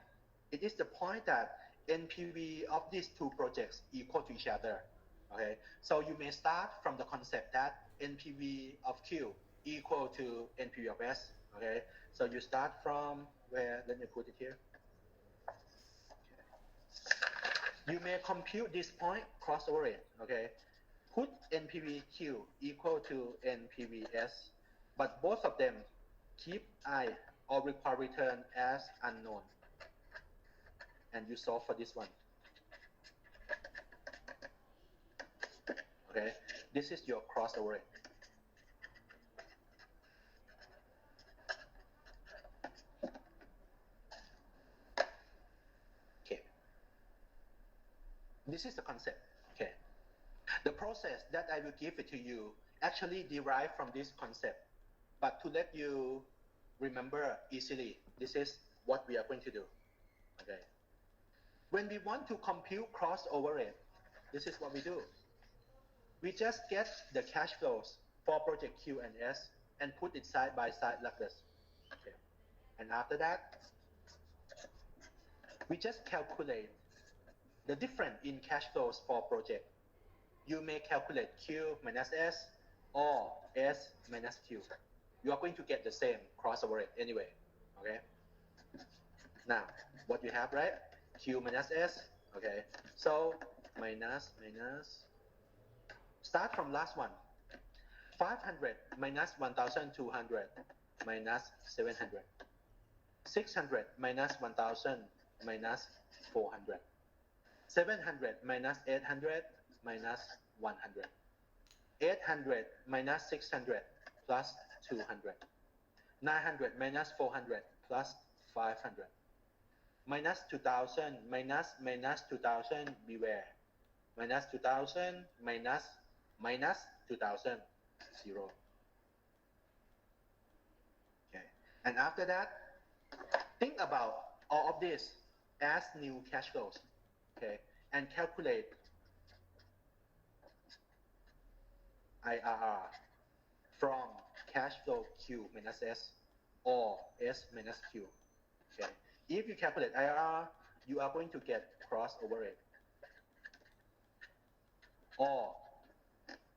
it is the point that NPV of these two projects equal to each other. Okay, so you may start from the concept that NPV of Q equal to NPV of S. Okay, so you start from where? Let me put it here. Okay. You may compute this point crossover rate. Okay, put NPV Q equal to NPV S, but both of them keep I or require return as unknown, and you solve for this one. Okay, this is your crossover rate. Okay, this is the concept. Okay, the process that I will give it to you actually derived from this concept, but to let you remember easily, this is what we are going to do. Okay, when we want to compute crossover rate, this is what we do. We just get the cash flows for project Q and S and put it side by side like this. Okay. And after that, we just calculate the difference in cash flows for project. You may calculate Q minus S or S minus Q. You are going to get the same crossover rate anyway. Okay. Now, what you have, right? Q minus S. Okay. So minus. Start from last one. 500 minus 1,200 minus 700. 600 minus 1,000 minus 400. 700 minus 800 minus 100. 800 minus 600 plus 200. 900 minus 400 plus 500. Minus 2,000 minus 2,000, beware. Minus 2,000 minus 2,000, 0. Okay. And after that, think about all of this as new cash flows. Okay. And calculate IRR from cash flow Q minus S or S minus Q. Okay. If you calculate IRR, you are going to get crossover rate. Or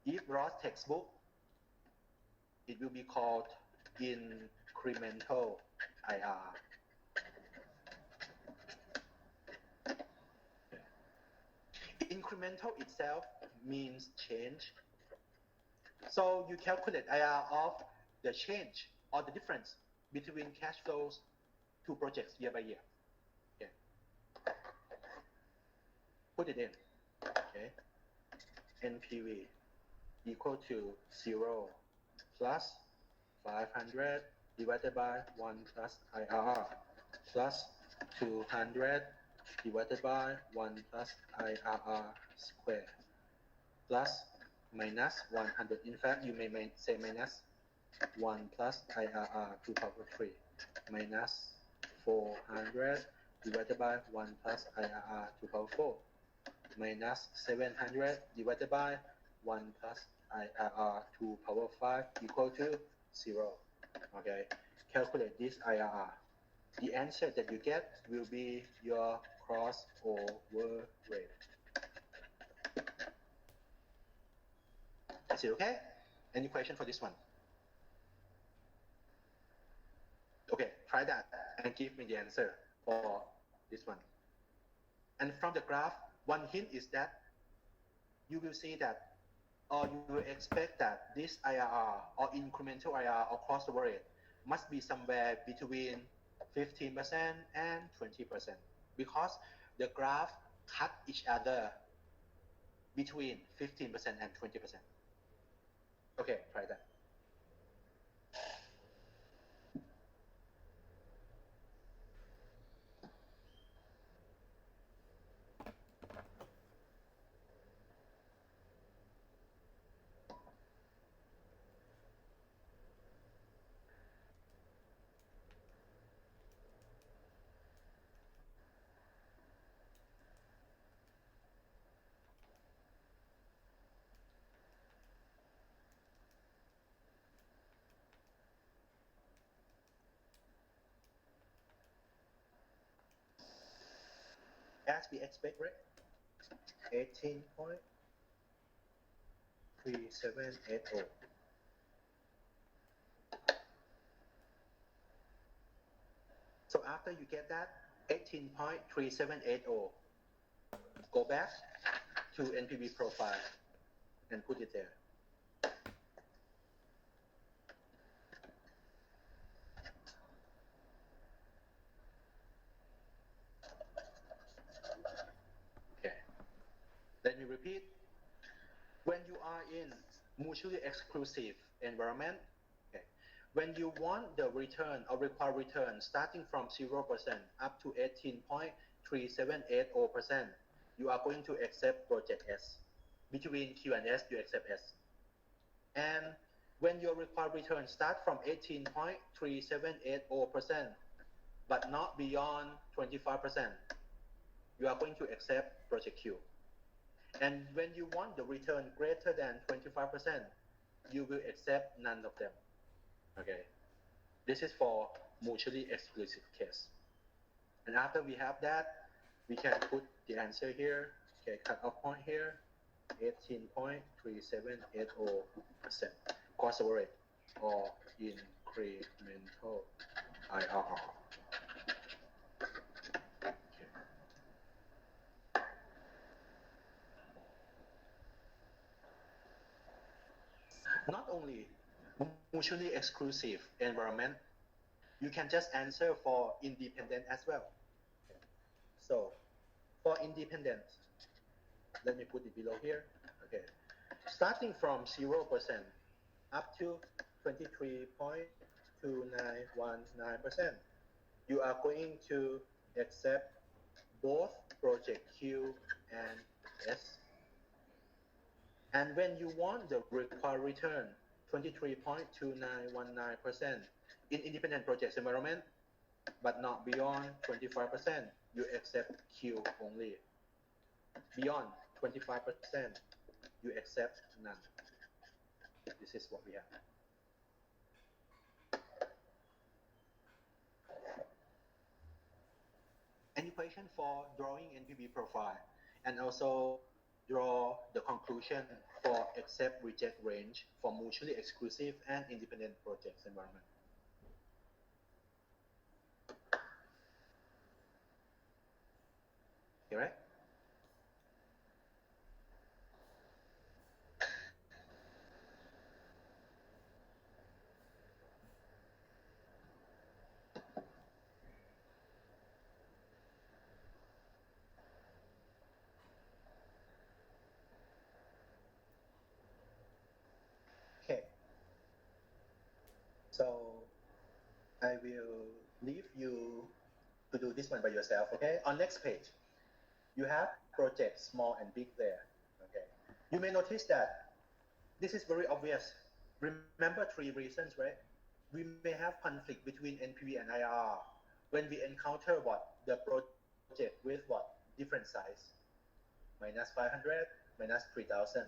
if Ross textbook, it will be called incremental IRR. Incremental itself means change. So you calculate IRR of the change or the difference between cash flows two projects year by year. Okay. Put it in. Okay. NPV equal to 0 plus 500 divided by 1 plus IRR plus 200 divided by 1 plus IRR square plus minus 100. In fact, you may say minus 1 plus IRR to the power 3 minus 400 divided by 1 plus IRR to the power 4 minus 700 divided by 1 plus IRR to power 5 equal to 0. Okay, calculate this IRR. The answer that you get will be your crossover rate. Is it okay? Any question for this one? Okay, try that and give me the answer for this one. And from the graph, one hint is that you will see that, or you will expect that this IRR or incremental IRR or crossover rate must be somewhere between 15% and 20% because the graph cut each other between 15% and 20%. Okay, try that. as we expect, right? 18.3780. So after you get that 18.3780, go back to NPV profile and put it there. Okay. Let me repeat. When you are in mutually exclusive environment, okay, when you want the return or required return starting from 0% up to 18.3780%, you are going to accept project S. Between Q and S, you accept S. And when your required return start from 18.3780%, but not beyond 25%, you are going to accept project Q. And when you want the return greater than 25%, you will accept none of them. Okay. This is for mutually exclusive case. And after we have that, we can put the answer here. Okay, cut off point here, 18.3780% cost over rate or incremental IRR. Not only mutually exclusive environment, you can just answer for independent as well. So for independent, let me put it below here. Okay, starting from 0% up to 23.2919%, you are going to accept both project Q and S. And when you want the required return 23.2919% in independent projects environment, but not beyond 25%, you accept Q only. Beyond 25%, you accept none. This is what we have. Any question for drawing NPV profile and also draw the conclusion for accept reject range for mutually exclusive and independent projects environment? Okay, right? Okay. So I will leave you to do this one by yourself, okay? On next page, you have projects small and big there, okay? You may notice that this is very obvious. Remember 3 reasons, right? We may have conflict between NPV and IRR when we encounter what? The project with what? Different size. Minus 500, minus 3,000.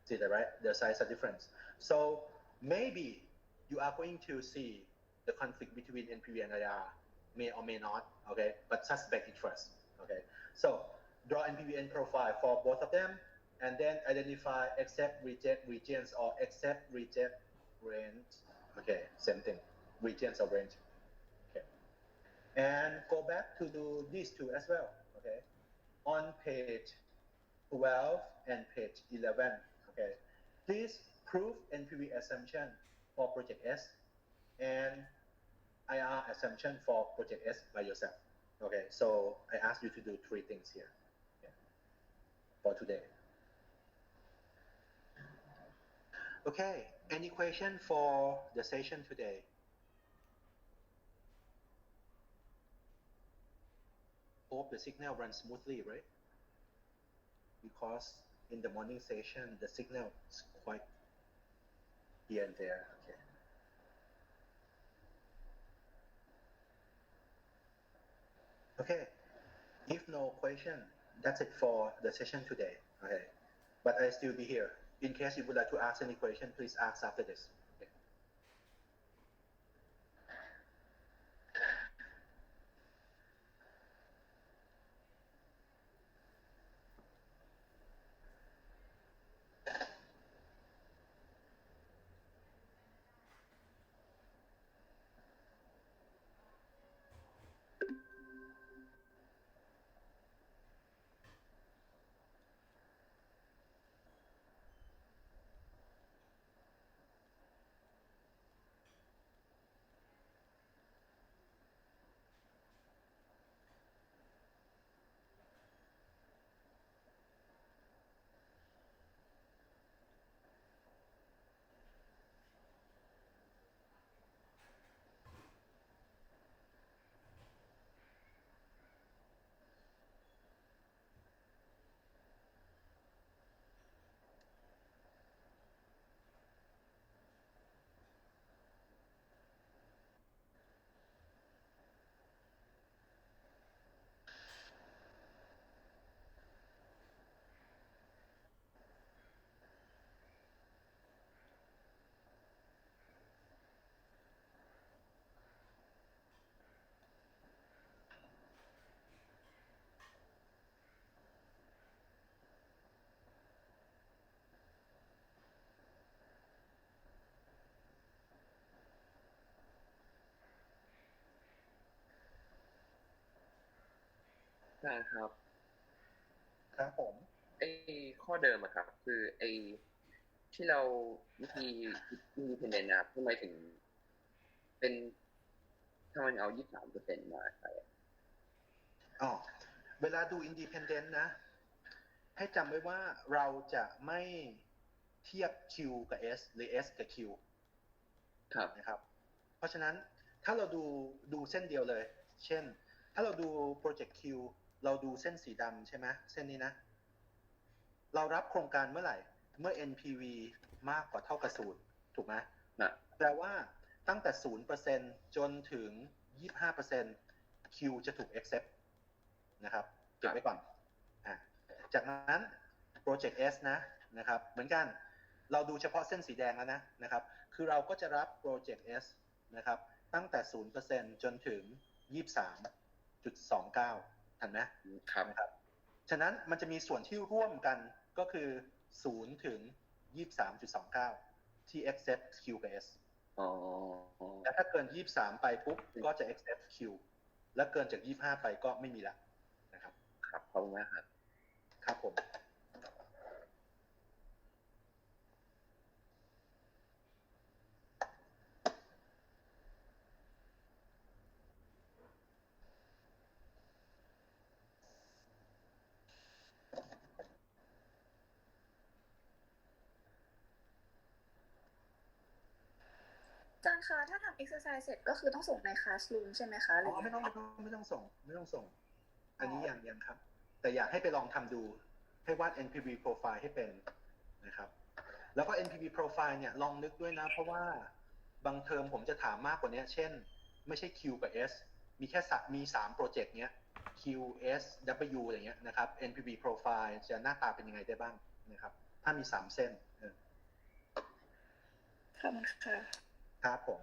See that, right? The size are different. So maybe you are going to see the conflict between NPV and IRR. May or may not, okay? But suspect it first, okay? So draw NPV profile for both of them, and then identify accept, reject regions or accept, reject range. Okay, same thing, regions or range. Okay, and go back to do these two as well. Okay, on page 12 and page 11. Okay, please prove NPV assumption for project S and IR assumption for project S by yourself. Okay, so I ask you to do 3 things here, okay, for today. Okay, any question for the session today? Hope the signal runs smoothly, right? Because in the morning session, the signal is quite here and there. Okay. Okay, if no question, that's it for the session today. Okay, but I still be here. In case you would like to ask any question, please ask after this. Okay. ใช่ครับครับผมไอข้อเดิมอะครับ คือไอที่เราวิธี independent นะครับทำไมถึงเป็นทำไมถึงเอา23%มาใส่อ๋อเวลาดู independent นะ ให้จำไว้ว่าเราจะไม่เทียบ Q กับ S หรือ S กับ Q ครับนะครับ เพราะฉะนั้นถ้าเราดูเส้นเดียวเลย เช่น ถ้าเราดู Project Q เราดูเส้นสีดำใช่ไหมเส้นนี้นะ เรารับโครงการเมื่อไหร่ เมื่อ NPV มากกว่าเท่ากับ0ถูกไหมนะแปลว่าตั้งแต่ 0% จนถึง 25% Q จะถูก accept นะครับเก็บไว้ก่อนจากนั้น Project S นะครับเหมือนกันเราดูเฉพาะเส้นสีแดงแล้วนะครับคือเราก็จะรับ Project S นะครับตั้งแต่ 0% จนถึง 23.29 ทันไหมครับนะครับฉะนั้นมันจะมีส่วนที่ร่วมกันก็คือ 0 ถึง 23.29 ที่ accept Q กับ S แต่ถ้าเกิน 23 ไปปุ๊บก็จะ accept Q และเกินจาก 25 ไปก็ไม่มีละนะครับครับขอบคุณมากครับครับผมอาจารย์คะถ้าทำ exercise เสร็จก็คือต้องส่งใน classroom ใช่ไหมคะหรือไม่ต้องส่งอันนี้ยังครับแต่อยากให้ไปลองทำดูให้วาด NPV profile ให้เป็นนะครับแล้วก็ NPV profile เนี่ยลองนึกด้วยนะเพราะว่าบางเทอมผมจะถามมากกว่านี้เช่นไม่ใช่ Q กับ S มีแค่มี3โปรเจกต์เนี้ย Q S W อะไรเงี้ยนะครับ NPV profile จะหน้าตาเป็นยังไงได้บ้างนะครับถ้ามี3เส้นขอบคุณค่ะครับผม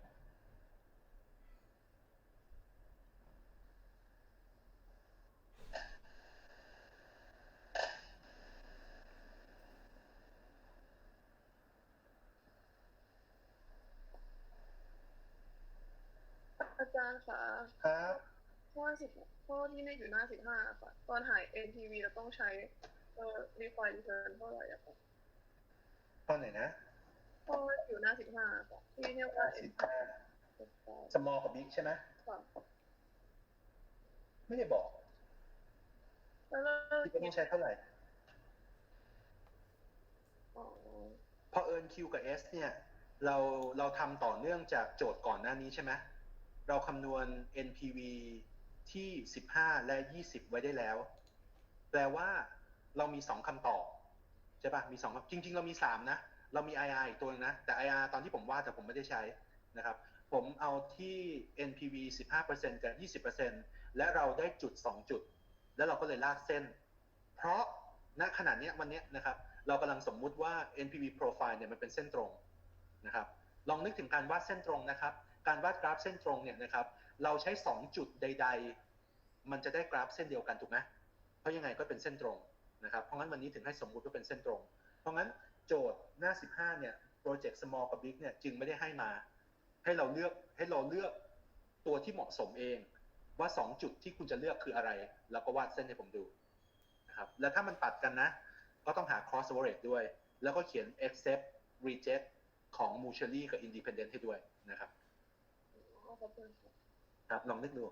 อาจารย์คะครับข้อที่ไม่อยู่หน้า15ค่ะตอนหาย NPV เราต้องใช้refine return เท่าไหร่อะคะข้อไหนนะข้ออยู่หน้า15ค่ะที่เรียกว่า small กับ big ใช่ไหมไม่ได้บอกที่ต้องใช้เท่าไหร่พอ earn Q กับ S เนี่ยเราทำต่อเนื่องจากโจทย์ก่อนหน้านี้ใช่ไหมเราคำนวณ NPV ที่15และ20ไว้ได้แล้วแปลว่าเรามี2คำตอบใช่ป่ะมี2จริงๆเรามี3นะเรามี IR อีกตัวนึงนะแต่ IR ตอนที่ผมวาดแต่ผมไม่ได้ใช้นะครับผมเอาที่ NPV 15% กับ 20% และเราได้จุด2จุดแล้วเราก็เลยลากเส้นเพราะณขณะนี้วันนี้นะครับเรากำลังสมมุติว่า NPV profile เนี่ยมันเป็นเส้นตรงนะครับลองนึกถึงการวาดเส้นตรงนะครับการวาดกราฟเส้นตรงเนี่ยนะครับเราใช้2จุดใดๆมันจะได้กราฟเส้นเดียวกันถูกไหมเพราะยังไงก็เป็นเส้นตรงนะครับเพราะงั้นวันนี้ถึงให้สมมุติว่าเป็นเส้นตรงเพราะงั้นโจทย์หน้า15เนี่ย project small กับ big เนี่ยจึงไม่ได้ให้มาให้เราเลือกตัวที่เหมาะสมเองว่า2จุดที่คุณจะเลือกคืออะไรแล้วก็วาดเส้นให้ผมดูนะครับแล้วถ้ามันตัดกันนะก็ต้องหา cross overlap ด้วยแล้วก็เขียน accept reject ของ mutually กับ independent ให้ด้วยนะครับครับลองนึกดู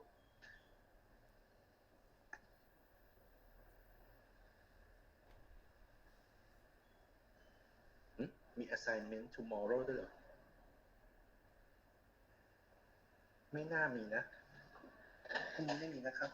มี assignment tomorrow ด้วยเหรอไม่น่ามีนะพรุ่งนี้ไม่มีนะครับ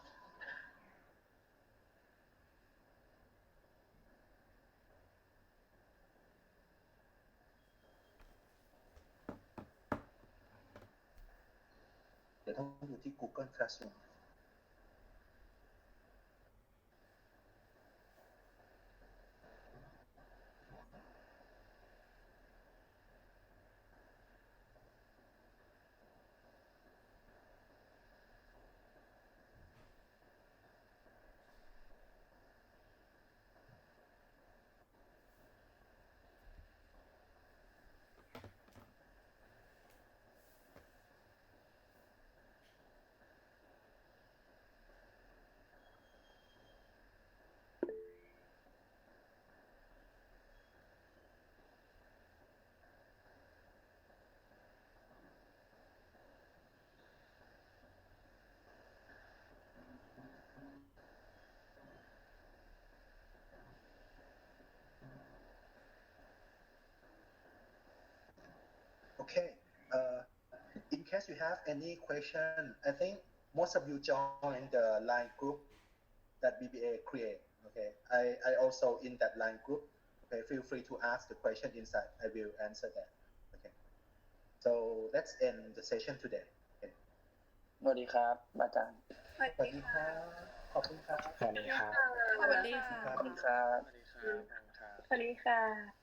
เดี๋ยวต้องดูที่ Google Classroom Okay. In case you have any question, I think most of you joined the line group that BBA create. Okay. I also in that line group. Okay. Feel free to ask the question inside. I will answer that. Okay. So let's end the session today. Okay. สวัสดีครับอาจารย์ สวัส สวัส ดี ดีค ค่ะ รับขอบคุณครับ สวัสดีครับ สวัสดีค่ะ ขอบคุณครับ สวัสดีครับ สวัสดีค่ะ